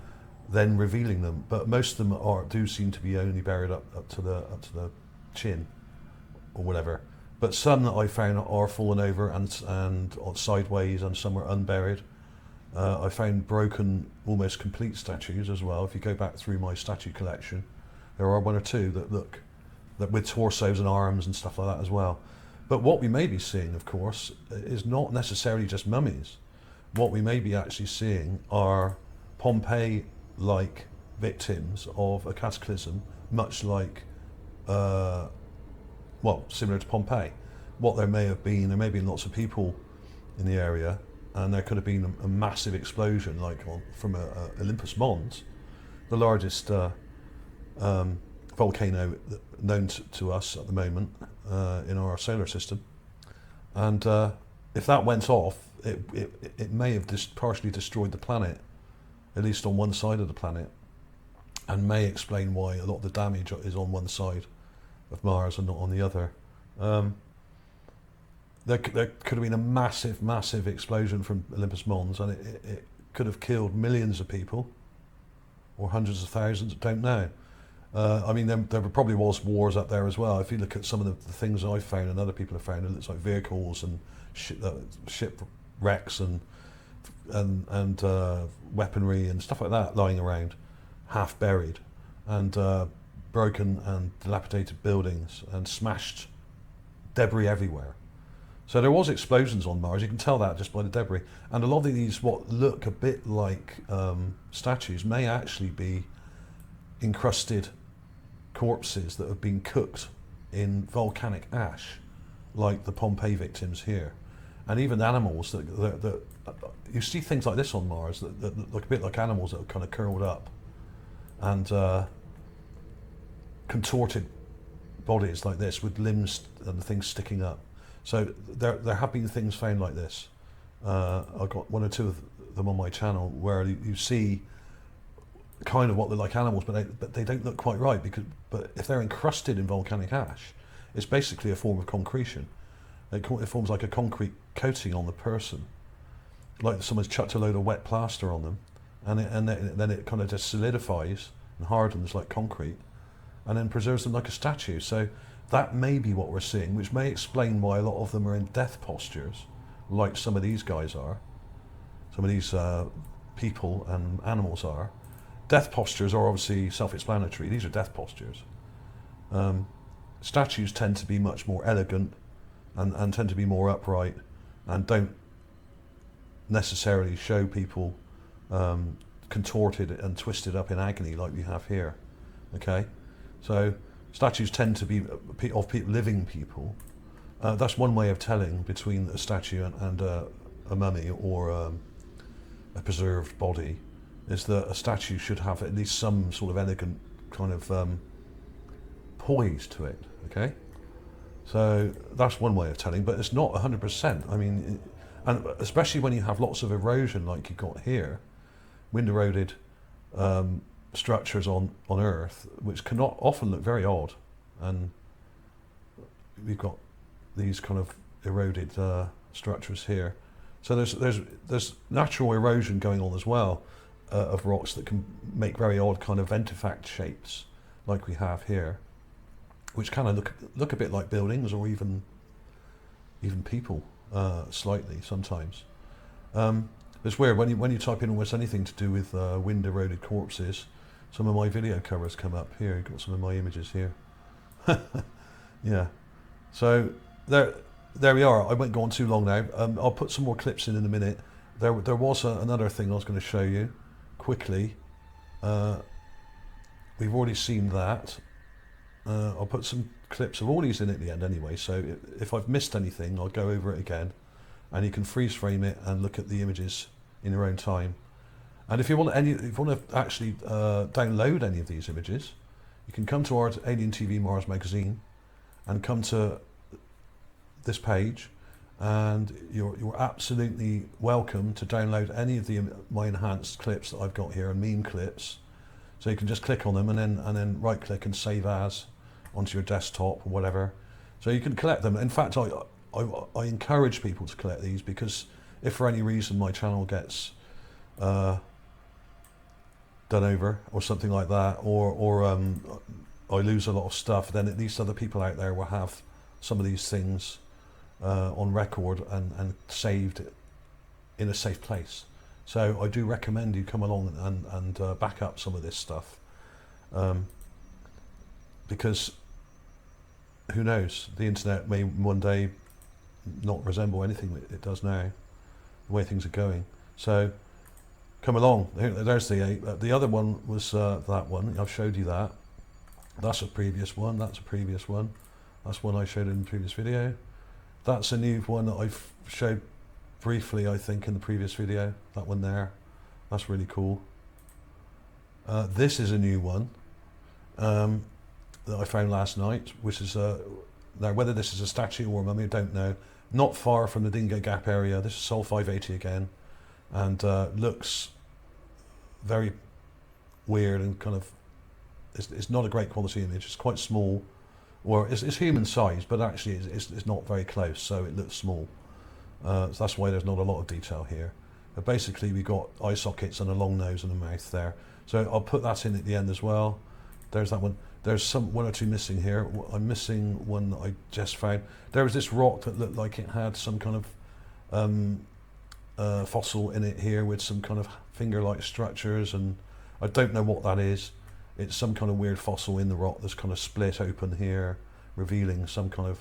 then revealing them. But most of them do seem to be only buried up to the chin or whatever. But some that I found are fallen over and sideways, and some are unburied. I found broken, almost complete statues as well. If you go back through my statue collection, there are one or two that look with torsos and arms and stuff like that as well. But what we may be seeing, of course, is not necessarily just mummies. What we may be actually seeing are Pompeii-like victims of a cataclysm much like, well, similar to Pompeii. What there may have been lots of people in the area, and there could have been a massive explosion, like from Olympus Mons, the largest volcano known to us at the moment in our solar system. And if that went off, it may have partially destroyed the planet, at least on one side of the planet, and may explain why a lot of the damage is on one side of Mars and not on the other. There could have been a massive explosion from Olympus Mons, and it could have killed millions of people, or hundreds of thousands, don't know. I mean, there probably was wars up there as well. If you look at some of the things I've found and other people have found, it looks like vehicles and shipwrecks and weaponry and stuff like that lying around, half buried, and broken and dilapidated buildings and smashed debris everywhere. So there was explosions on Mars. You can tell that just by the debris. And a lot of these, what look a bit like statues, may actually be encrusted corpses that have been cooked in volcanic ash, like the Pompeii victims here. And even animals that you see things like this on Mars that look a bit like animals that are kind of curled up and contorted bodies like this with limbs and things sticking up. So there have been things found like this. I've got one or two of them on my channel where you see kind of what look like animals, but they don't look quite right, but if they're encrusted in volcanic ash, it's basically a form of concretion. It forms like a concrete coating on the person, like someone's chucked a load of wet plaster on them, and then it kind of just solidifies and hardens like concrete, and then preserves them like a statue. So that may be what we're seeing, which may explain why a lot of them are in death postures, like some of these guys are, some of these people and animals are. Death postures are obviously self-explanatory. These are death postures. Statues tend to be much more elegant and tend to be more upright and don't necessarily show people contorted and twisted up in agony like we have here. Okay, so statues tend to be of living people. That's one way of telling between a statue and a mummy or a preserved body, is that a statue should have at least some sort of elegant kind of poise to it. Okay, so that's one way of telling, but it's not 100%. I mean, and especially when you have lots of erosion like you've got here, wind eroded structures on Earth, which can often look very odd, and we've got these kind of eroded structures here. So there's natural erosion going on as well of rocks that can make very odd kind of ventifact shapes, like we have here, which kind of look a bit like buildings or even people slightly sometimes. It's weird when you type in almost anything to do with wind eroded corpses. Some of my video covers come up here. You've got some of my images here. Yeah. So there we are. I won't go on too long now. I'll put some more clips in a minute. There was another thing I was going to show you quickly. We've already seen that. I'll put some clips of all these in at the end anyway, so if I've missed anything, I'll go over it again, and you can freeze frame it and look at the images in your own time. And if you want to actually download any of these images, you can come to ArtAlienTV Mars magazine and come to this page, and you're absolutely welcome to download any of my enhanced clips that I've got here, and meme clips. So you can just click on them and then right click and save as onto your desktop or whatever. So you can collect them. In fact, I encourage people to collect these, because if for any reason my channel gets done over or something like that, or I lose a lot of stuff, then at least other people out there will have some of these things on record and saved in a safe place. So I do recommend you come along and back up some of this stuff, because who knows, the internet may one day not resemble anything it does now, the way things are going. So come along. There's the other one was that one. I've showed you that. That's a previous one. That's a previous one. That's one I showed in the previous video. That's a new one that I've showed briefly, I think, in the previous video. That one there. That's really cool. This is a new one that I found last night, which is now whether this is a statue or a mummy, I don't know. Not far from the Dingo Gap area. This is Sol 580 again, and looks very weird and kind of. It's not a great quality image. It's quite small, or it's human size, but actually it's not very close, so it looks small. So that's why there's not a lot of detail here. But basically, we got eye sockets and a long nose and a mouth there. So I'll put that in at the end as well. There's that one. There's one or two missing here. I'm missing one that I just found. There was this rock that looked like it had some kind of fossil in it here with some kind of finger-like structures, and I don't know what that is. It's some kind of weird fossil in the rock that's kind of split open here, revealing some kind of,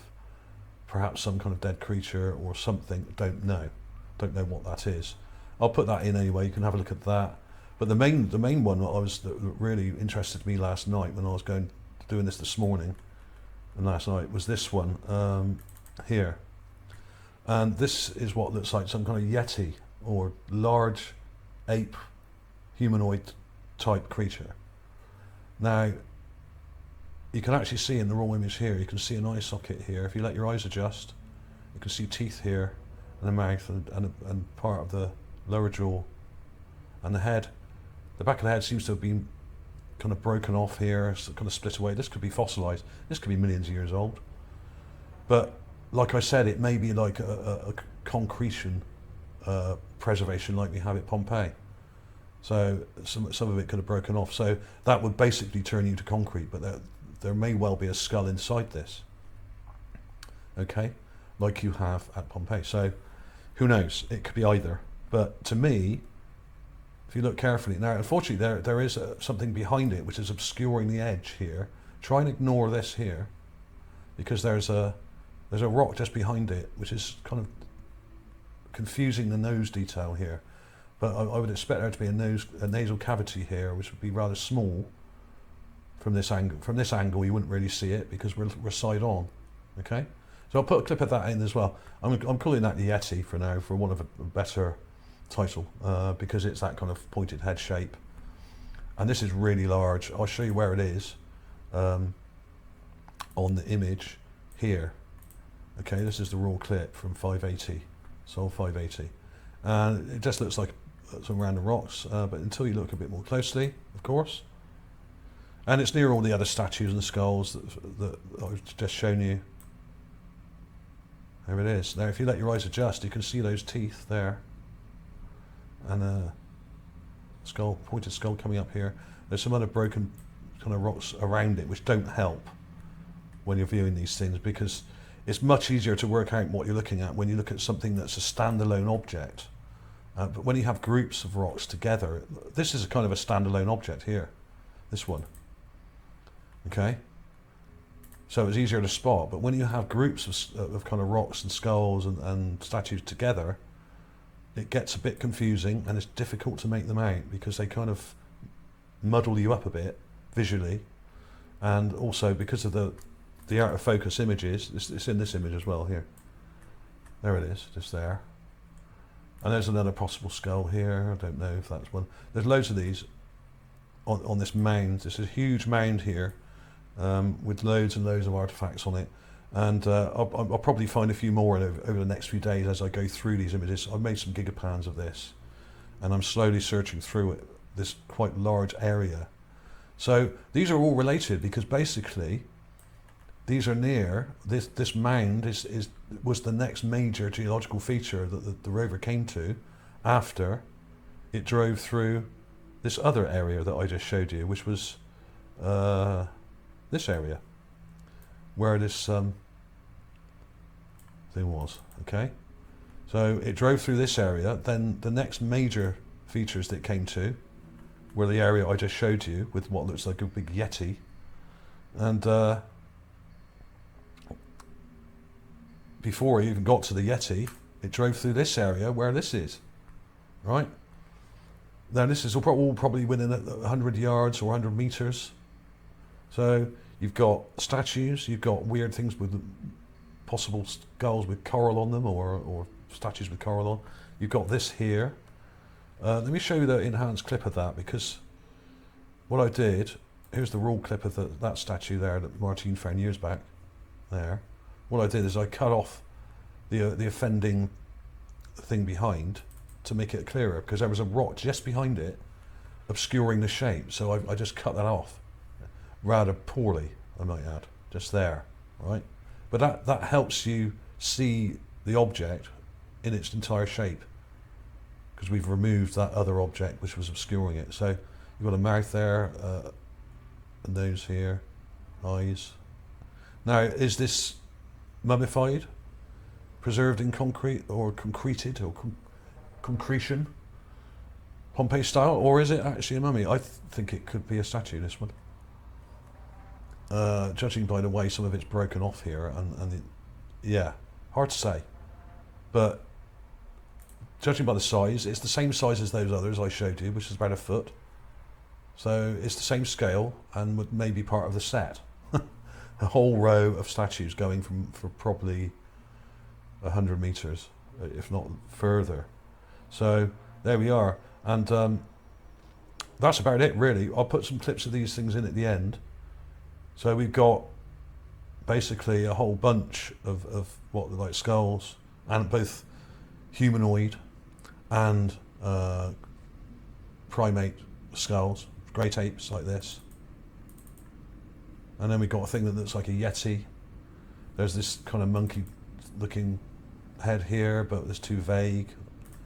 perhaps some kind of dead creature or something. Don't know what that is. I'll put that in anyway. You can have a look at that. But the main one that really interested me last night when I was doing this morning and last night was this one here. And this is what looks like some kind of yeti or large ape humanoid type creature. Now, you can actually see in the raw image here, you can see an eye socket here. If you let your eyes adjust, you can see teeth here and a mouth and part of the lower jaw and the head. The back of the head seems to have been kind of broken off here, kind of split away. This could be fossilized. This could be millions of years old. But like I said, it may be like a concretion preservation like we have at Pompeii. So some of it could have broken off. So that would basically turn you to concrete, but there may well be a skull inside this. Okay, like you have at Pompeii. So who knows? It could be either. But to me, if you look carefully, now unfortunately there is something behind it which is obscuring the edge here. Try and ignore this here, because there's a rock just behind it which is kind of confusing the nose detail here. But I would expect there to be a nasal cavity here, which would be rather small from this angle. From this angle, you wouldn't really see it because we're side on. Okay, so I'll put a clip of that in as well. I'm calling that the Yeti for now, for want of a better title, because it's that kind of pointed head shape. And this is really large. I'll show you where it is on the image here. Okay, this is the raw clip from 580, Sol 580, and it just looks like some random rocks, but until you look a bit more closely, of course. And it's near all the other statues and skulls that I've just shown you. There it is. Now if you let your eyes adjust, you can see those teeth there. And a skull, pointed skull coming up here. There's some other broken kind of rocks around it which don't help when you're viewing these things, because it's much easier to work out what you're looking at when you look at something that's a standalone object. But when you have groups of rocks together, this is a kind of a standalone object here, this one. Okay, so it's easier to spot. But when you have groups of kind of rocks and skulls and statues together, it gets a bit confusing and it's difficult to make them out because they kind of muddle you up a bit visually, and also because of the out of focus images. It's in this image as well here. There it is, just there. And there's another possible skull here. I don't know if that's one. There's loads of these on this mound. This is a huge mound here with loads and loads of artifacts on it. And I'll probably find a few more over the next few days as I go through these images. I've made some gigapans of this, and I'm slowly searching through it, this quite large area. So these are all related because basically these are near, this mound was the next major geological feature that the rover came to after it drove through this other area that I just showed you, which was this area where this thing was. Okay, so it drove through this area, then the next major features that it came to were the area I just showed you with what looks like a big Yeti, and before it even got to the Yeti, it drove through this area where this is, right? Now this is all probably within 100 yards or 100 meters So you've got statues, you've got weird things with possible skulls with coral on them, or statues with coral on. You've got this here. Let me show you the enhanced clip of that, because what I did, here's the raw clip of that statue there that Martine found years back. There. What I did is I cut off the offending thing behind to make it clearer, because there was a rock just behind it obscuring the shape. So I just cut that off, rather poorly, I might add, just there, right? But that helps you see the object in its entire shape, because we've removed that other object which was obscuring it. So you've got a mouth there, a nose here, eyes. Now, is this mummified, preserved in concrete, or concreted, or concretion, Pompeii style, or is it actually a mummy? I think it could be a statue, this one. Judging by the way some of it's broken off here, yeah, hard to say. But judging by the size, it's the same size as those others I showed you, which is about a foot. So it's the same scale, and would maybe part of the set. A whole row of statues going for probably 100 meters, if not further. So there we are, and that's about it really. I'll put some clips of these things in at the end. So we've got basically a whole bunch of what look like skulls, and both humanoid and primate skulls, great apes like this. And then we've got a thing that looks like a yeti. There's this kind of monkey looking head here, but it's too vague,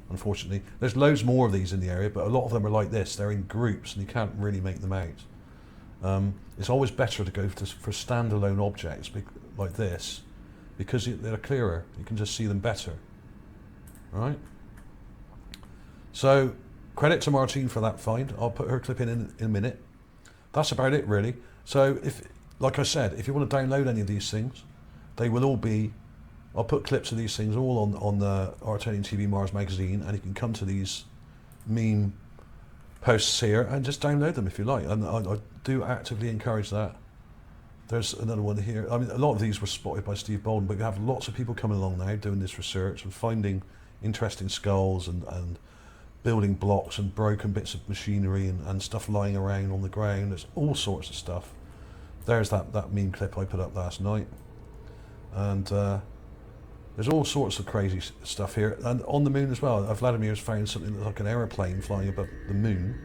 unfortunately. There's loads more of these in the area, but a lot of them are like this. They're in groups and you can't really make them out. It's always better to go for standalone objects like this, because they're clearer. You can just see them better. Right? So credit to Martine for that find. I'll put her clip in a minute. That's about it really. So like I said, if you want to download any of these things, they will all be, I'll put clips of these things all on the ArtAlienTV Mars magazine, and you can come to these meme posts here and just download them if you like. And I do actively encourage that. There's another one here. I mean, a lot of these were spotted by Steve Bolden, but you have lots of people coming along now doing this research and finding interesting skulls and building blocks and broken bits of machinery and stuff lying around on the ground. There's all sorts of stuff. There's that meme clip I put up last night. And there's all sorts of crazy stuff here. And on the moon as well, Vladimir's found something like an aeroplane flying above the moon.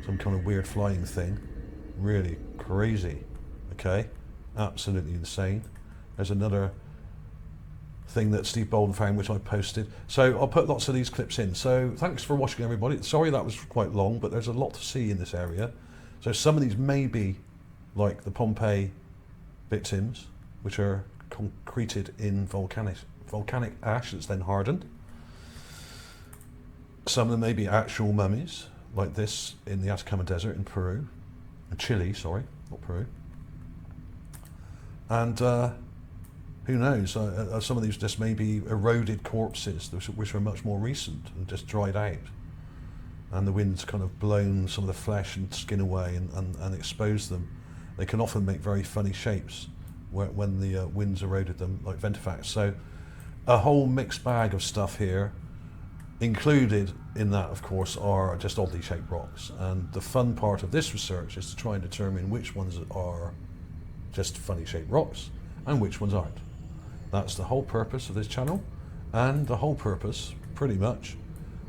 Some kind of weird flying thing. Really crazy. Okay? Absolutely insane. There's another thing that Steve Bolden found, which I posted. So I'll put lots of these clips in. So thanks for watching, everybody. Sorry that was quite long, but there's a lot to see in this area. So some of these may be like the Pompeii victims, which are concreted in volcanic ash that's then hardened. Some of them may be actual mummies, like this in the Atacama Desert in Peru, Chile, sorry, not Peru. And who knows, some of these just may be eroded corpses, which are much more recent and just dried out. And the wind's kind of blown some of the flesh and skin away and exposed them. They can often make very funny shapes when the winds eroded them, like ventifacts. So a whole mixed bag of stuff here. Included in that, of course, are just oddly shaped rocks. And the fun part of this research is to try and determine which ones are just funny shaped rocks and which ones aren't. That's the whole purpose of this channel, and the whole purpose, pretty much,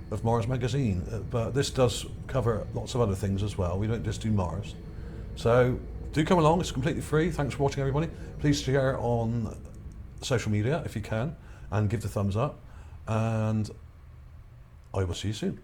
of Mars Magazine. But this does cover lots of other things as well. We don't just do Mars. So do come along, it's completely free. Thanks for watching, everybody. Please share on social media if you can, and give the thumbs up. And I will see you soon.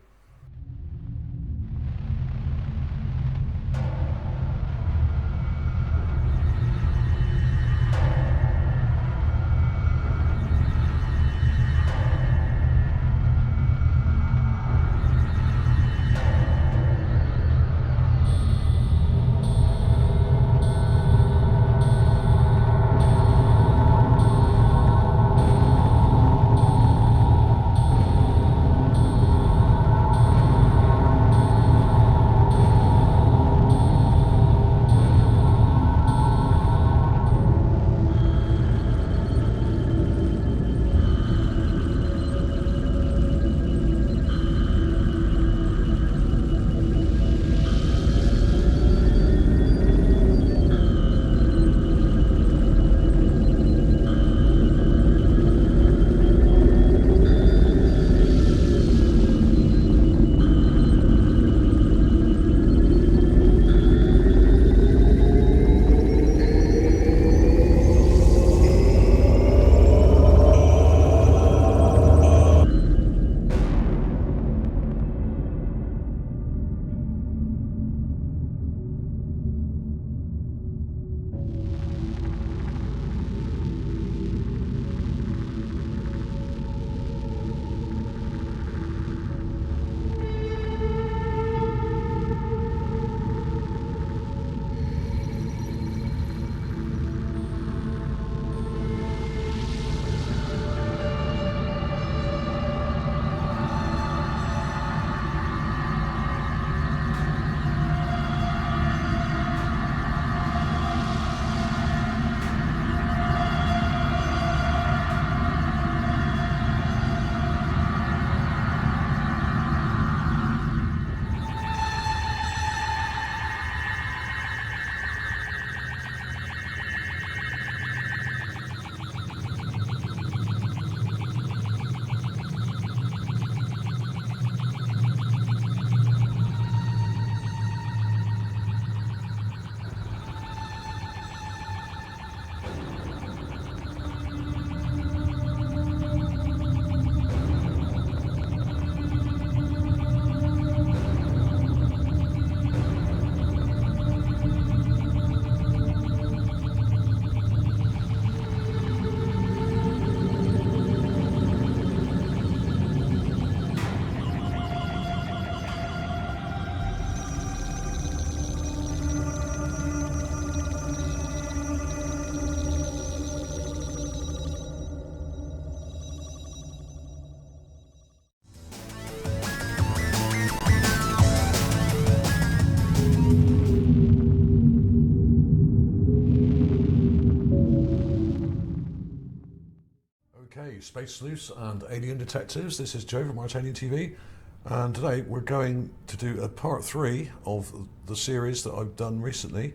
Space Sleuths and Alien Detectives. This is Joe from ArtAlienTV, and today we're going to do a part 3 of the series that I've done recently,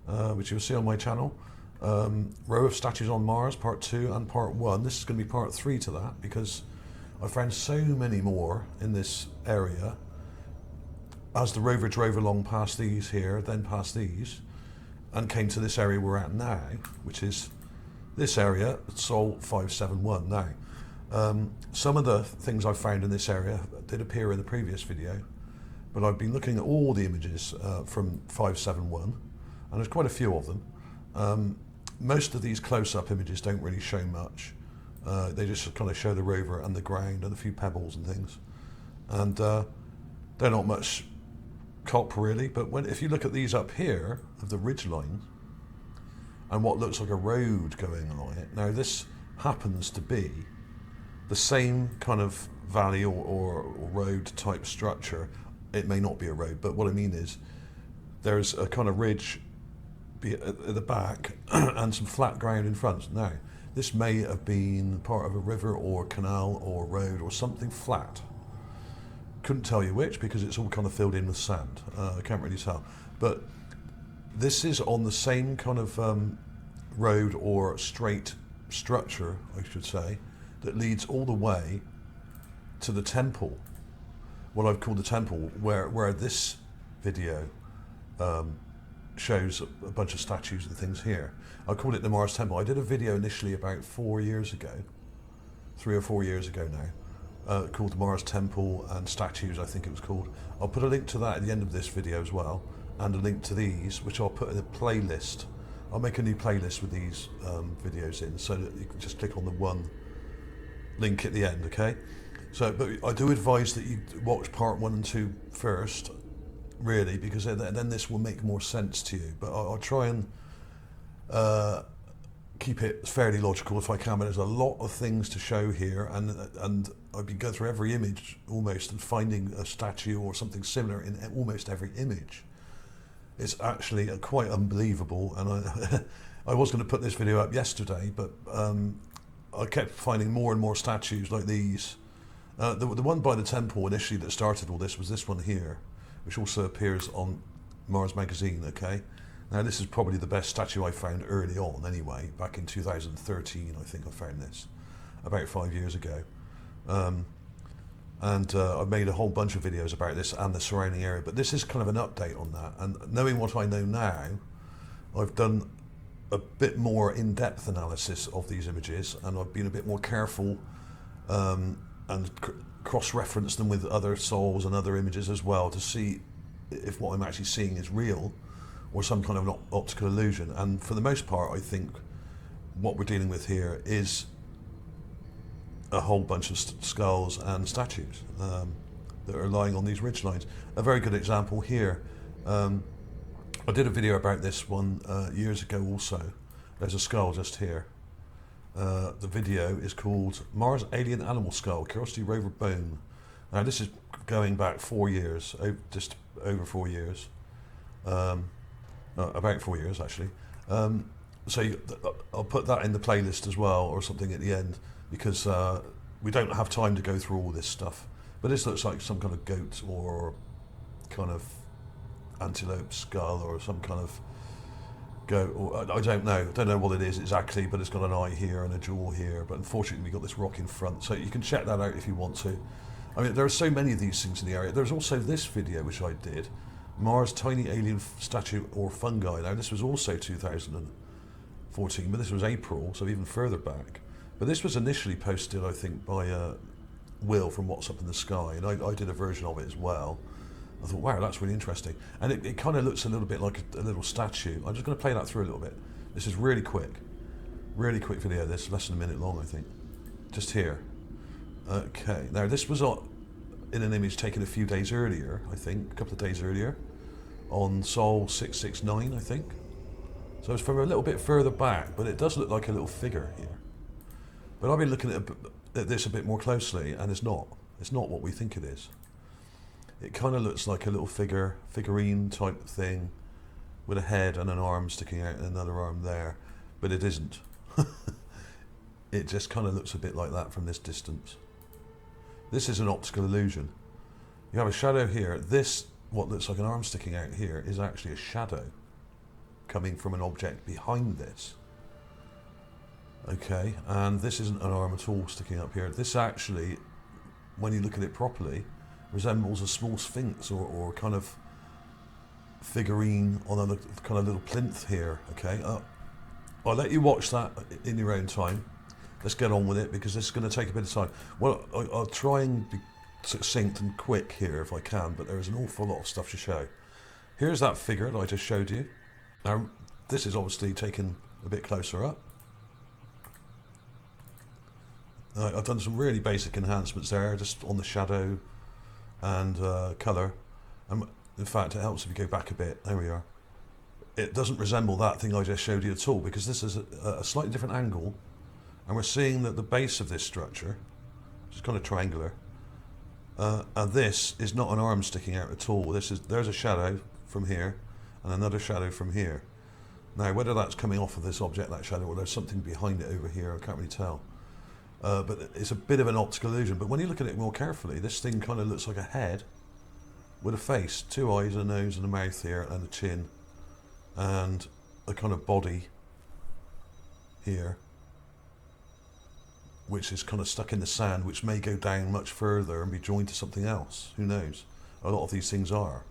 which you'll see on my channel. Row of Statues on Mars, part 2 and part 1. This is going to be part 3 to that, because I found so many more in this area as the rover drove along past these here, then past these, and came to this area we're at now, which is this area, Sol 571. Now, some of the things I found in this area did appear in the previous video, but I've been looking at all the images from 571, and there's quite a few of them. Most of these close-up images don't really show much. They just kind of show the rover and the ground and a few pebbles and things, and they're not much cop really. But if you look at these up here of the ridge line and what looks like a road going along it, now this happens to be the same kind of valley or road type structure. It may not be a road, but what I mean is there's a kind of ridge at the back and some flat ground in front. Now, this may have been part of a river or canal or road or something flat. Couldn't tell you which, because it's all kind of filled in with sand. I can't really tell. But this is on the same kind of road or straight structure, I should say, that leads all the way to the temple, what I've called the temple, where this video shows a bunch of statues and things here. I called it the Mars Temple. I did a video initially about 4 years ago, 3 or 4 years ago now, called the Mars Temple and Statues, I think it was called. I'll put a link to that at the end of this video as well, and a link to these, which I'll put in a playlist. I'll make a new playlist with these videos in, so that you can just click on the one link at the end, okay? So, but I do advise that you watch part 1 and 2 first, really, because then this will make more sense to you. But I'll try and keep it fairly logical if I can. But there's a lot of things to show here, and I've been going through every image almost and finding a statue or something similar in almost every image. It's actually quite unbelievable, and I was going to put this video up yesterday, but I kept finding more and more statues like these. The one by the temple initially that started all this was this one here, which also appears on Mars Magazine, okay? Now this is probably the best statue I found early on anyway, back in 2013 I think I found this, about 5 years ago. I've made a whole bunch of videos about this and the surrounding area, but this is kind of an update on that. And knowing what I know now, I've done a bit more in-depth analysis of these images, and I've been a bit more careful and cross-reference them with other sols and other images as well, to see if what I'm actually seeing is real or some kind of an optical illusion. And for the most part, I think what we're dealing with here is a whole bunch of skulls and statues that are lying on these ridge lines. A very good example here, I did a video about this one years ago also. There's a skull just here. The video is called Mars Alien Animal Skull, Curiosity Rover Bone. Now this is going back 4 years, just over 4 years, about 4 years actually. So I'll put that in the playlist as well, or something at the end, because we don't have time to go through all this stuff. But this looks like some kind of goat or kind of antelope skull or some kind of goat, or I don't know what it is exactly, but it's got an eye here and a jaw here, but unfortunately we've got this rock in front, so you can check that out if you want to. I mean, there are so many of these things in the area. There's also this video which I did, Mars Tiny Alien Statue or Fungi. Now this was also 2014, but this was April, so even further back. But this was initially posted, I think, by Will from What's Up in the Sky, and I did a version of it as well. I thought, wow, that's really interesting. And it kind of looks a little bit like a little statue. I'm just going to play that through a little bit. This is really quick video. This is less than a minute long, I think. Just here. Okay, now this was in an image taken a few days earlier, I think, a couple of days earlier, on Sol 669, I think. So it's from a little bit further back, but it does look like a little figure here. But I've been looking at this a bit more closely, and it's not what we think it is. It kind of looks like a little figurine type thing with a head and an arm sticking out and another arm there, but it isn't. it just kind of looks a bit like that from this distance. This is an optical illusion. You have a shadow here. This, what looks like an arm sticking out here, is actually a shadow coming from an object behind this. Okay, and this isn't an arm at all sticking up here. This actually, when you look at it properly, resembles a small sphinx or kind of figurine on a kind of little plinth here. Okay, I'll let you watch that in your own time. Let's get on with it because this is going to take a bit of time. Well, I'll try and be succinct and quick here if I can, but there is an awful lot of stuff to show. Here's that figure that I just showed you. Now, this is obviously taken a bit closer up. I've done some really basic enhancements there, just on the shadow and colour. And in fact, it helps if you go back a bit. There we are. It doesn't resemble that thing I just showed you at all because this is a slightly different angle. And we're seeing that the base of this structure, which is kind of triangular, and this is not an arm sticking out at all. There's a shadow from here and another shadow from here. Now, whether that's coming off of this object, that shadow, or there's something behind it over here, I can't really tell. But it's a bit of an optical illusion. But when you look at it more carefully, this thing kind of looks like a head with a face, 2 eyes, a nose and a mouth here, and a chin, and a kind of body here, which is kind of stuck in the sand, which may go down much further and be joined to something else. Who knows? A lot of these things are.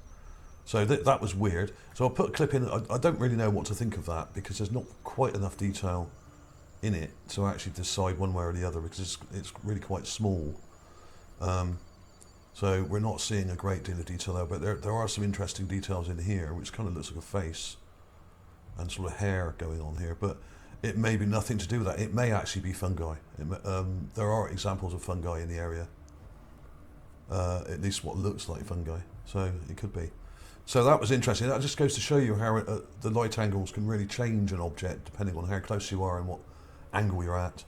So that was weird. So I'll put a clip in. I don't really know what to think of that because there's not quite enough detail in it to actually decide one way or the other because it's really quite small. So we're not seeing a great deal of detail there, but there are some interesting details in here, which kind of looks like a face and sort of hair going on here. But it may be nothing to do with that. It may actually be fungi. There are examples of fungi in the area, at least what looks like fungi. So it could be. So that was interesting. That just goes to show you how the light angles can really change an object depending on how close you are and what angle you're at,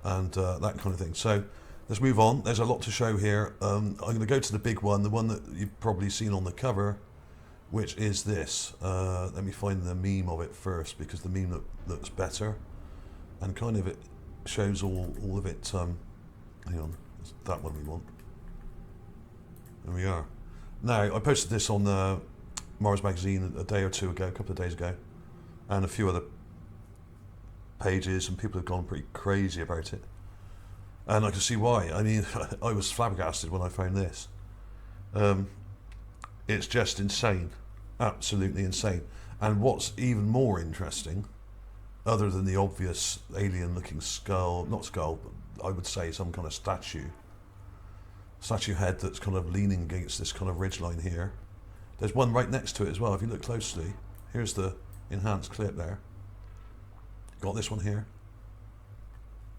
and that kind of thing. So let's move on. There's a lot to show here. I'm going to go to the big one, the one that you've probably seen on the cover, which is this. Let me find the meme of it first because the meme looks better and kind of it shows all of it. Hang on, it's that one we want. There we are. Now, I posted this on Mars Magazine a day or two ago, a couple of days ago, and a few other pages, and people have gone pretty crazy about it. And I can see why. I mean, I was flabbergasted when I found this. It's just insane. Absolutely insane. And what's even more interesting, other than the obvious alien-looking skull, not skull, but I would say some kind of statue head that's kind of leaning against this kind of ridgeline here. There's one right next to it as well. If you look closely, here's the enhanced clip there. Got this one here.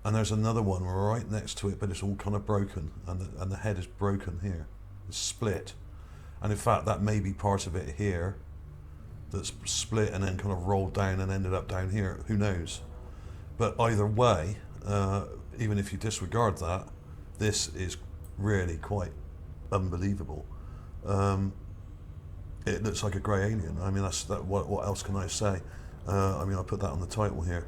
And there's another one right next to it, but it's all kind of broken, and the head is broken here. It's split. And in fact, that may be part of it here that's split and then kind of rolled down and ended up down here. Who knows? But either way, even if you disregard that, this is really quite unbelievable. It looks like a grey alien. I mean, what else can I say? I mean, I'll put that on the title here.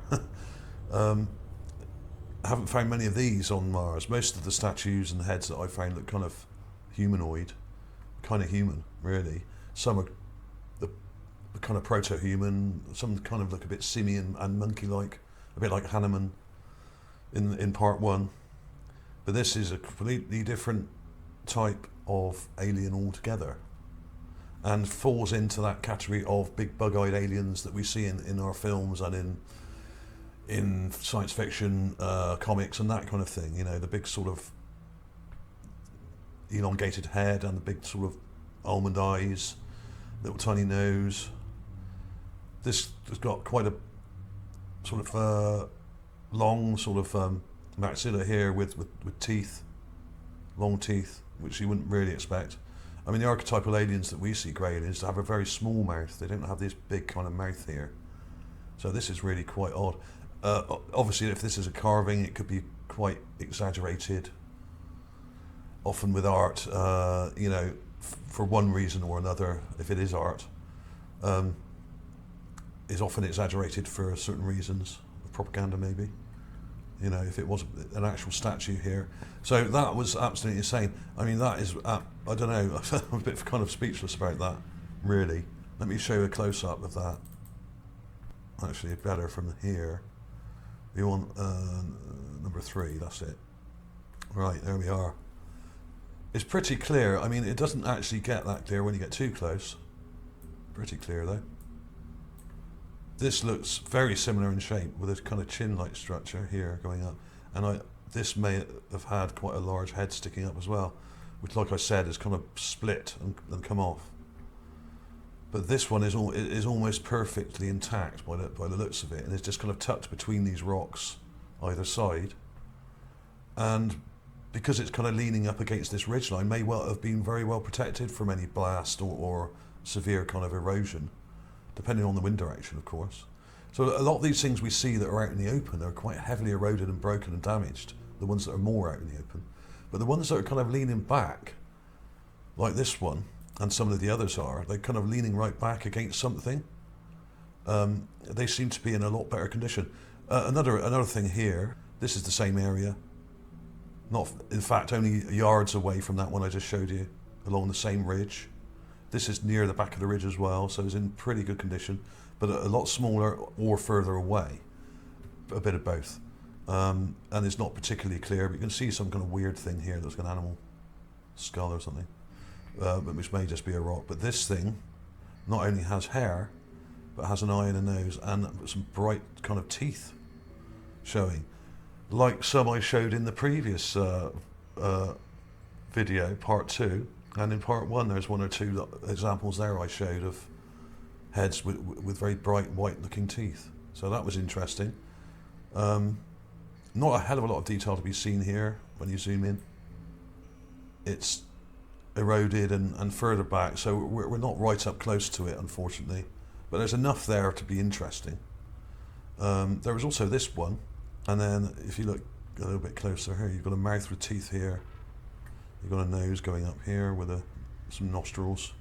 I haven't found many of these on Mars. Most of the statues and heads that I found look kind of humanoid, kind of human, really. Some are the kind of proto-human. Some kind of look a bit simian and monkey-like, a bit like Hanuman in part 1. But this is a completely different type of alien altogether, and falls into that category of big bug-eyed aliens that we see in our films and in science fiction, comics and that kind of thing. You know, the big sort of elongated head and the big sort of almond eyes, little tiny nose. This has got quite a sort of long sort of maxilla here with teeth, long teeth, which you wouldn't really expect. I mean, the archetypal aliens that we see, grey aliens, have a very small mouth. They don't have this big kind of mouth here. So this is really quite odd. Obviously, if this is a carving, it could be quite exaggerated. Often with art, you know, for one reason or another, if it is art, is often exaggerated for certain reasons, propaganda maybe. you know, if it was an actual statue here. So that was absolutely insane. I mean, that is, I don't know, I'm a bit kind of speechless about that, really. Let me show you a close-up of that. Actually, better from here. We want number 3, that's it. Right, there we are. It's pretty clear. I mean, it doesn't actually get that clear when you get too close. Pretty clear, though. This looks very similar in shape, with a kind of chin-like structure here going up. And this may have had quite a large head sticking up as well, which, like I said, is kind of split and come off. But this one is almost perfectly intact by the looks of it, and it's just kind of tucked between these rocks either side. And because it's kind of leaning up against this ridgeline, may well have been very well protected from any blast or severe kind of erosion, depending on the wind direction, of course. So a lot of these things we see that are out in the open are quite heavily eroded and broken and damaged, the ones that are more out in the open. But the ones that are kind of leaning back, like this one, and some of the others are, they're kind of leaning right back against something. They seem to be in a lot better condition. Another thing here, this is the same area. Not, in fact, only yards away from that one I just showed you, along the same ridge. This is near the back of the ridge as well, so it's in pretty good condition, but a lot smaller or further away, a bit of both. And it's not particularly clear, but you can see some kind of weird thing here that's like an animal skull or something. Which may just be a rock, but this thing not only has hair, but has an eye and a nose and some bright kind of teeth showing, like some I showed in the previous video, part 2, and in part 1 there's 1 or 2 examples there I showed of heads with very bright white looking teeth. So that was interesting. Not a hell of a lot of detail to be seen here when you zoom in. It's eroded and further back, so we're not right up close to it, unfortunately, but there's enough there to be interesting. There was also this one, and then if you look a little bit closer here, you've got a mouth with teeth here, you've got a nose going up here with some nostrils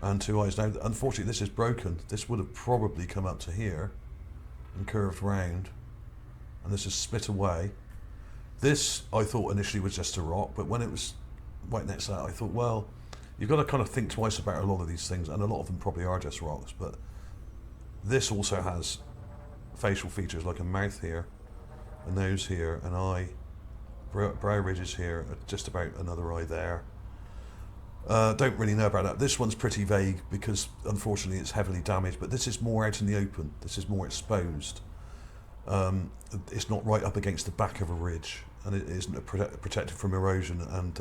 and 2 eyes. Now unfortunately this is broken. This would have probably come up to here and curved round, and this is split away. This I thought initially was just a rock, but when it was right next to that, I thought, well, you've got to kind of think twice about a lot of these things, and a lot of them probably are just rocks, but this also has facial features like a mouth here, a nose here, an eye, brow ridges here, just about another eye there. Don't really know about that. This one's pretty vague because unfortunately it's heavily damaged, but this is more out in the open, this is more exposed. It's not right up against the back of a ridge, and it isn't protected from erosion and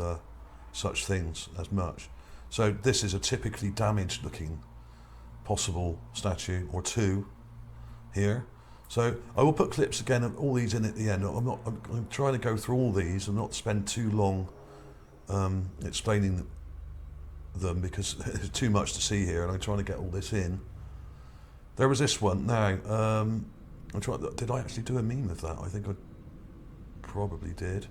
such things as much. So this is a typically damaged looking possible statue, or 2 here. So I will put clips again of all these in at the end. I'm trying to go through all these and not spend too long explaining them because there's too much to see here, and I'm trying to get all this in. There was this one. Now, did I actually do a meme of that? I think I probably did.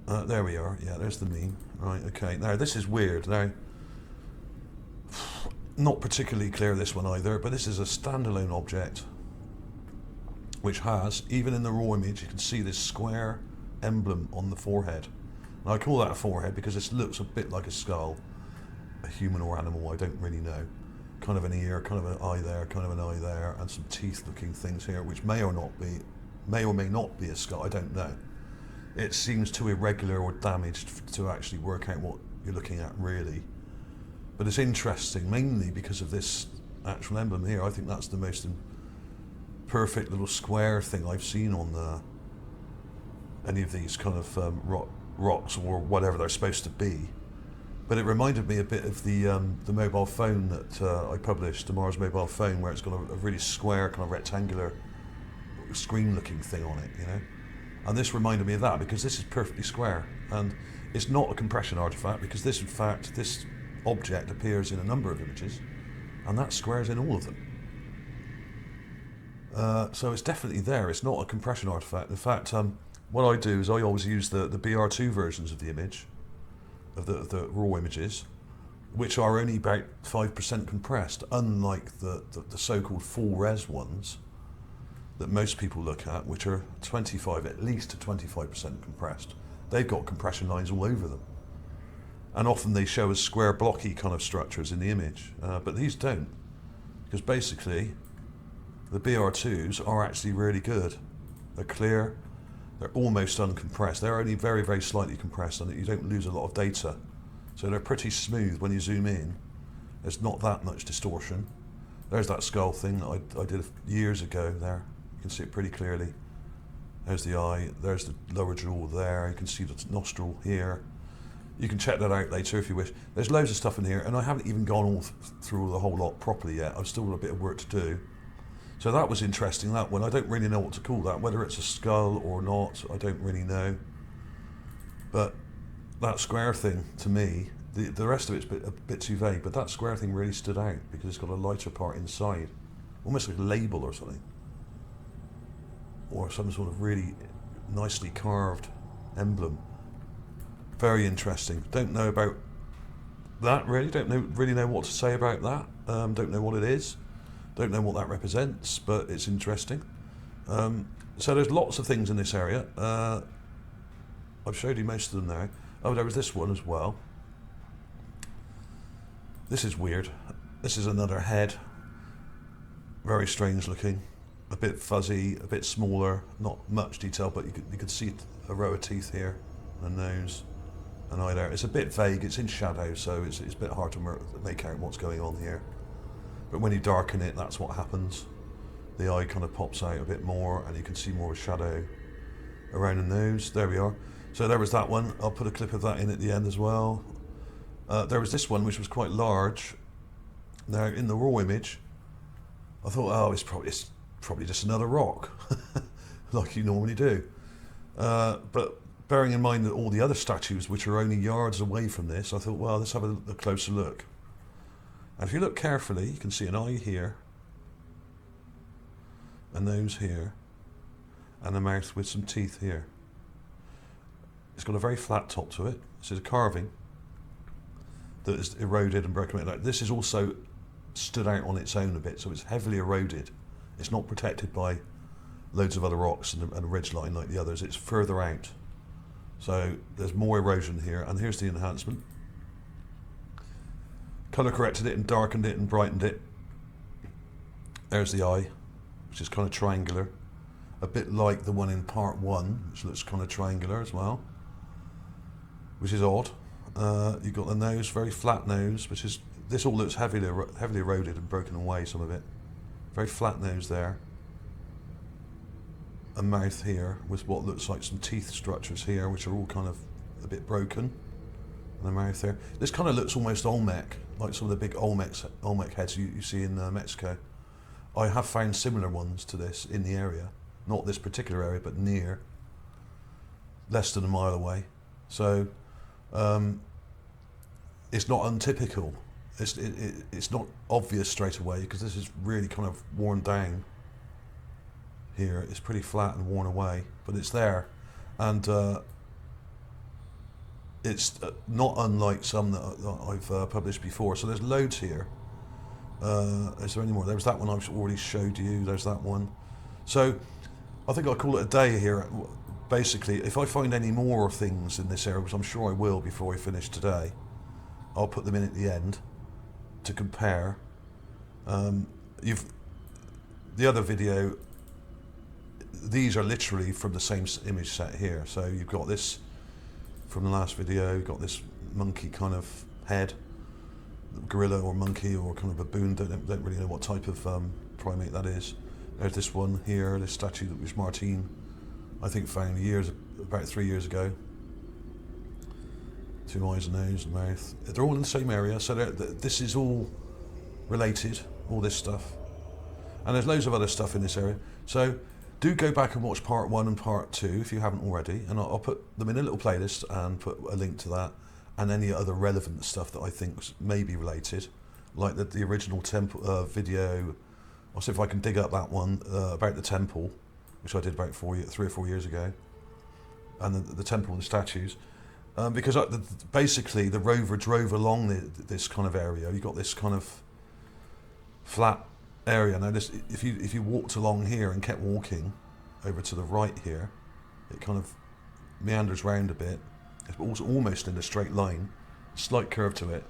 There we are. Yeah, there's the meme. Right, okay. Now, this is weird. Now, not particularly clear, this one either, but this is a standalone object which has, even in the raw image, you can see this square emblem on the forehead. And I call that a forehead because this looks a bit like a skull, a human or animal, I don't really know. Kind of an ear, kind of an eye there, kind of an eye there, and some teeth-looking things here, which may or may not be a skull, I don't know. It seems too irregular or damaged to actually work out what you're looking at, really. But it's interesting, mainly because of this actual emblem here. I think that's the most perfect little square thing I've seen on any of these kind of rocks or whatever they're supposed to be. But it reminded me a bit of the mobile phone that I published, the Mars mobile phone, where it's got a really square, kind of rectangular screen-looking thing on it, you know. And this reminded me of that because this is perfectly square, and it's not a compression artifact because this, in fact, this object appears in a number of images, and that squares in all of them. So it's definitely there. It's not a compression artifact. In fact, what I do is I always use the BR2 versions of the image, of the raw images, which are only about 5% compressed, unlike the so-called full res ones, that most people look at, which are 25, at least to 25% compressed. They've got compression lines all over them. And often they show as square blocky kind of structures in the image, but these don't. Because basically, the BR2s are actually really good. They're clear, they're almost uncompressed. They're only very, very slightly compressed, and you don't lose a lot of data. So they're pretty smooth when you zoom in. There's not that much distortion. There's that skull thing that I did years ago there. You can see it pretty clearly. There's the eye, there's the lower jaw there, you can see the nostril here. You can check that out later if you wish. There's loads of stuff in here, and I haven't even gone all through the whole lot properly yet. I've still got a bit of work to do. So that was interesting, that one. I don't really know what to call that, whether it's a skull or not, I don't really know. But that square thing, to me, the rest of it's a bit too vague, but that square thing really stood out because it's got a lighter part inside, almost like a label or something, or some sort of really nicely carved emblem. Very interesting. Don't know about that really. Don't really know what to say about that. Don't know what it is. Don't know what that represents, but it's interesting. So there's lots of things in this area. I've showed you most of them now. Oh, there was this one as well. This is weird. This is another head. Very strange looking. A bit fuzzy, a bit smaller, not much detail, but you could see a row of teeth here, a nose, an eye there. It's a bit vague, it's in shadow, so it's a bit hard to make out what's going on here. But when you darken it, that's what happens. The eye kind of pops out a bit more, and you can see more shadow around the nose. There we are. So there was that one. I'll put a clip of that in at the end as well. There was this one, which was quite large. Now, in the raw image, I thought, oh, it's probably just another rock, like you normally do. But bearing in mind that all the other statues, which are only yards away from this, I thought, well, let's have a closer look. And if you look carefully, you can see an eye here, a nose here, and a mouth with some teeth here. It's got a very flat top to it. This is a carving that is eroded and broken out. This is also stood out on its own a bit, so it's heavily eroded. It's not protected by loads of other rocks and a ridgeline like the others. It's further out. So there's more erosion here, and here's the enhancement. Colour corrected it and darkened it and brightened it. There's the eye, which is kind of triangular. A bit like the one in part 1, which looks kind of triangular as well, which is odd. You've got the nose, very flat nose, which is, this all looks heavily eroded and broken away, some of it. Very flat nose there. A mouth here with what looks like some teeth structures here, which are all kind of a bit broken. And a mouth there. This kind of looks almost Olmec, like some of the big Olmec heads you see in Mexico. I have found similar ones to this in the area. Not this particular area, but near. Less than a mile away. So, it's not untypical. It's not obvious straight away because this is really kind of worn down here. It's pretty flat and worn away, but it's there, and it's not unlike some that I've published before. So there's loads here. Is there any more? There was that one I've already showed you. There's that one. So I think I'll call it a day here. Basically, if I find any more things in this area, which I'm sure I will before I finish today, I'll put them in at the end to compare. The other video, these are literally from the same image set here. So you've got this from the last video, you've got this monkey kind of head, gorilla or monkey or kind of baboon, don't really know what type of primate that is. There's this one here, this statue that was Martine, I think, found about 3 years ago. 2 eyes, a nose, and mouth. They're all in the same area, so this is all related, all this stuff. And there's loads of other stuff in this area. So do go back and watch part 1 and part 2 if you haven't already, and I'll put them in a little playlist and put a link to that and any other relevant stuff that I think may be related, like the original temple video. I'll see if I can dig up that one about the temple, which I did about 3 or 4 years ago, and the temple and the statues. Because basically the rover drove along this kind of area. You got this kind of flat area. Now this, if you walked along here and kept walking over to the right here, it kind of meanders round a bit. It's also almost in a straight line, slight curve to it,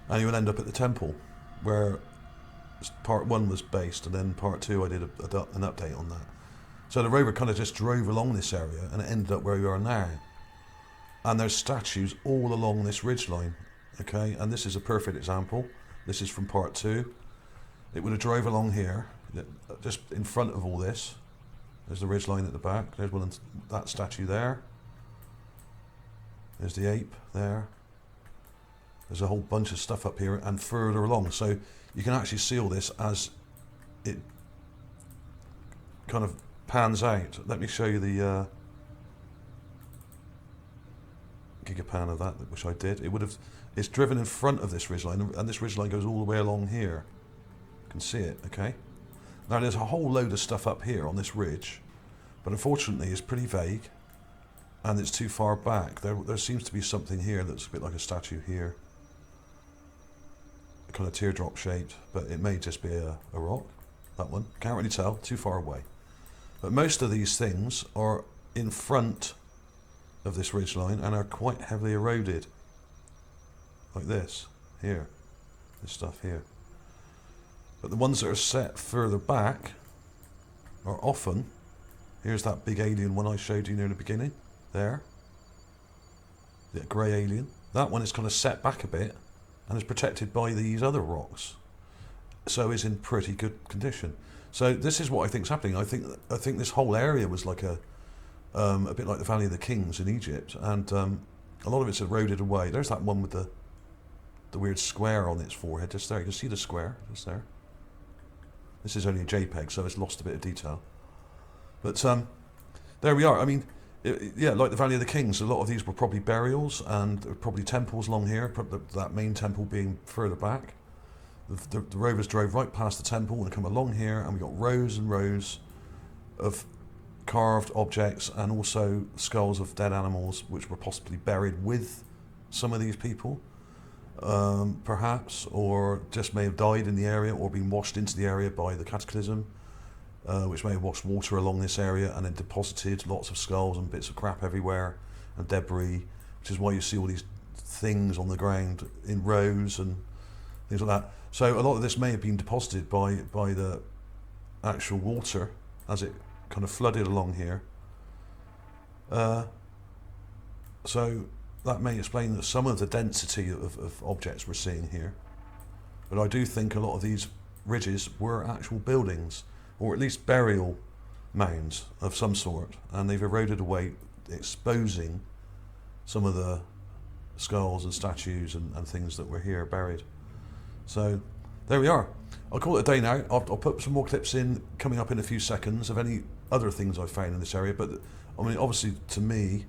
and you will end up at the temple, where part 1 was based, and then part 2 I did an update on that. So the rover kind of just drove along this area, and it ended up where we are now. And there's statues all along this ridgeline, okay? And this is a perfect example. This is from part 2. It would have drove along here, just in front of all this. There's the ridgeline at the back. There's one, that statue there. There's the ape there. There's a whole bunch of stuff up here and further along. So you can actually see all this as it kind of pans out. Let me show you the Gigapan of that, which I did. It's driven in front of this ridgeline, and this ridgeline goes all the way along here. You can see it, okay? Now there's a whole load of stuff up here on this ridge, but unfortunately it's pretty vague, and it's too far back. There seems to be something here that's a bit like a statue here, kind of teardrop shaped, but it may just be a rock. That one, can't really tell, too far away. But most of these things are in front of this ridgeline and are quite heavily eroded, like this here, this stuff here. But the ones that are set further back are often, here's that big alien one I showed you near the beginning, there, the grey alien. That one is kind of set back a bit and is protected by these other rocks, so is in pretty good condition. So this is what I think is happening. I think this whole area was like a bit like the Valley of the Kings in Egypt, and a lot of it's eroded away. There's that one with the weird square on its forehead, just there. You can see the square, just there. This is only a JPEG, so it's lost a bit of detail. But there we are. I mean, yeah, like the Valley of the Kings, a lot of these were probably burials, and there were probably temples along here, that main temple being further back. The rovers drove right past the temple and come along here, and we got rows and rows of carved objects and also skulls of dead animals which were possibly buried with some of these people, perhaps, or just may have died in the area or been washed into the area by the cataclysm, which may have washed water along this area and then deposited lots of skulls and bits of crap everywhere and debris, which is why you see all these things on the ground in rows and things like that. So a lot of this may have been deposited by the actual water as it kind of flooded along here. So that may explain some of the density of objects we're seeing here. But I do think a lot of these ridges were actual buildings, or at least burial mounds of some sort, and they've eroded away, exposing some of the skulls and statues and things that were here buried. So there we are. I'll call it a day now. I'll put some more clips in coming up in a few seconds of any other things I've found in this area. But I mean, obviously to me,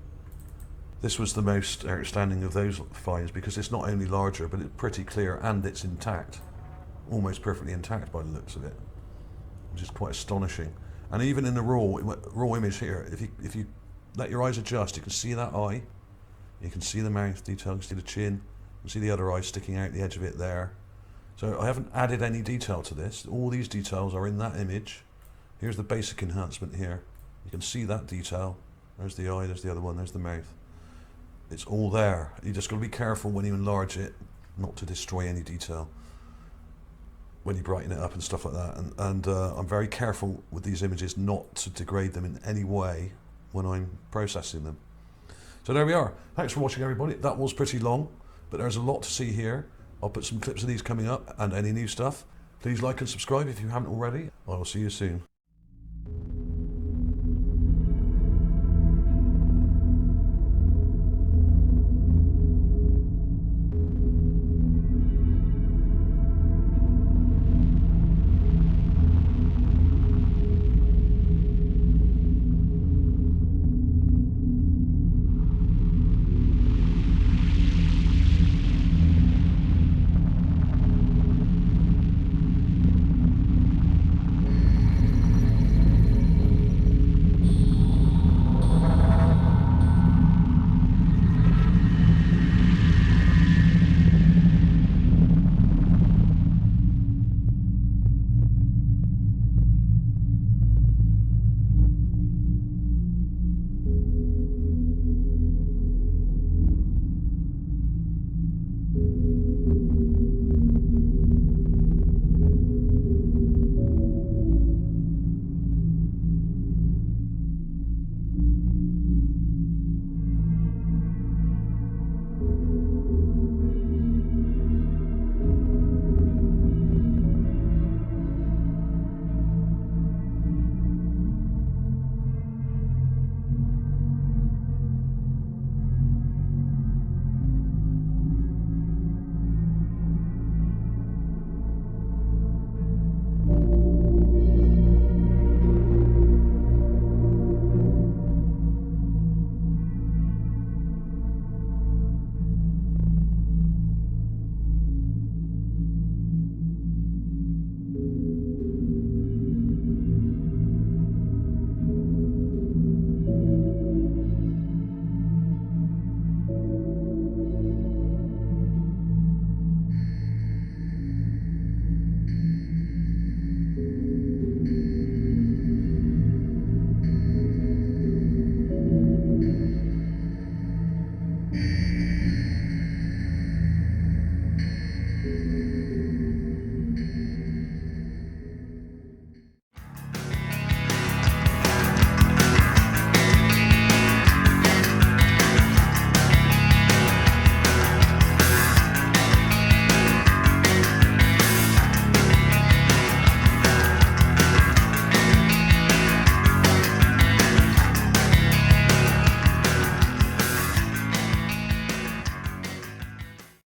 this was the most outstanding of those finds because it's not only larger, but it's pretty clear and it's intact, almost perfectly intact by the looks of it, which is quite astonishing. And even in the raw image here, if you let your eyes adjust, you can see that eye, you can see the mouth detail, you can see the chin, you can see the other eye sticking out the edge of it there. So I haven't added any detail to this. All these details are in that image. Here's the basic enhancement here. You can see that detail. There's the eye, there's the other one, there's the mouth. It's all there. You just got to be careful when you enlarge it, not to destroy any detail when you brighten it up and stuff like that. And I'm very careful with these images not to degrade them in any way when I'm processing them. So there we are. Thanks for watching, everybody. That was pretty long, but there's a lot to see here. I'll put some clips of these coming up and any new stuff. Please like and subscribe if you haven't already. I will see you soon.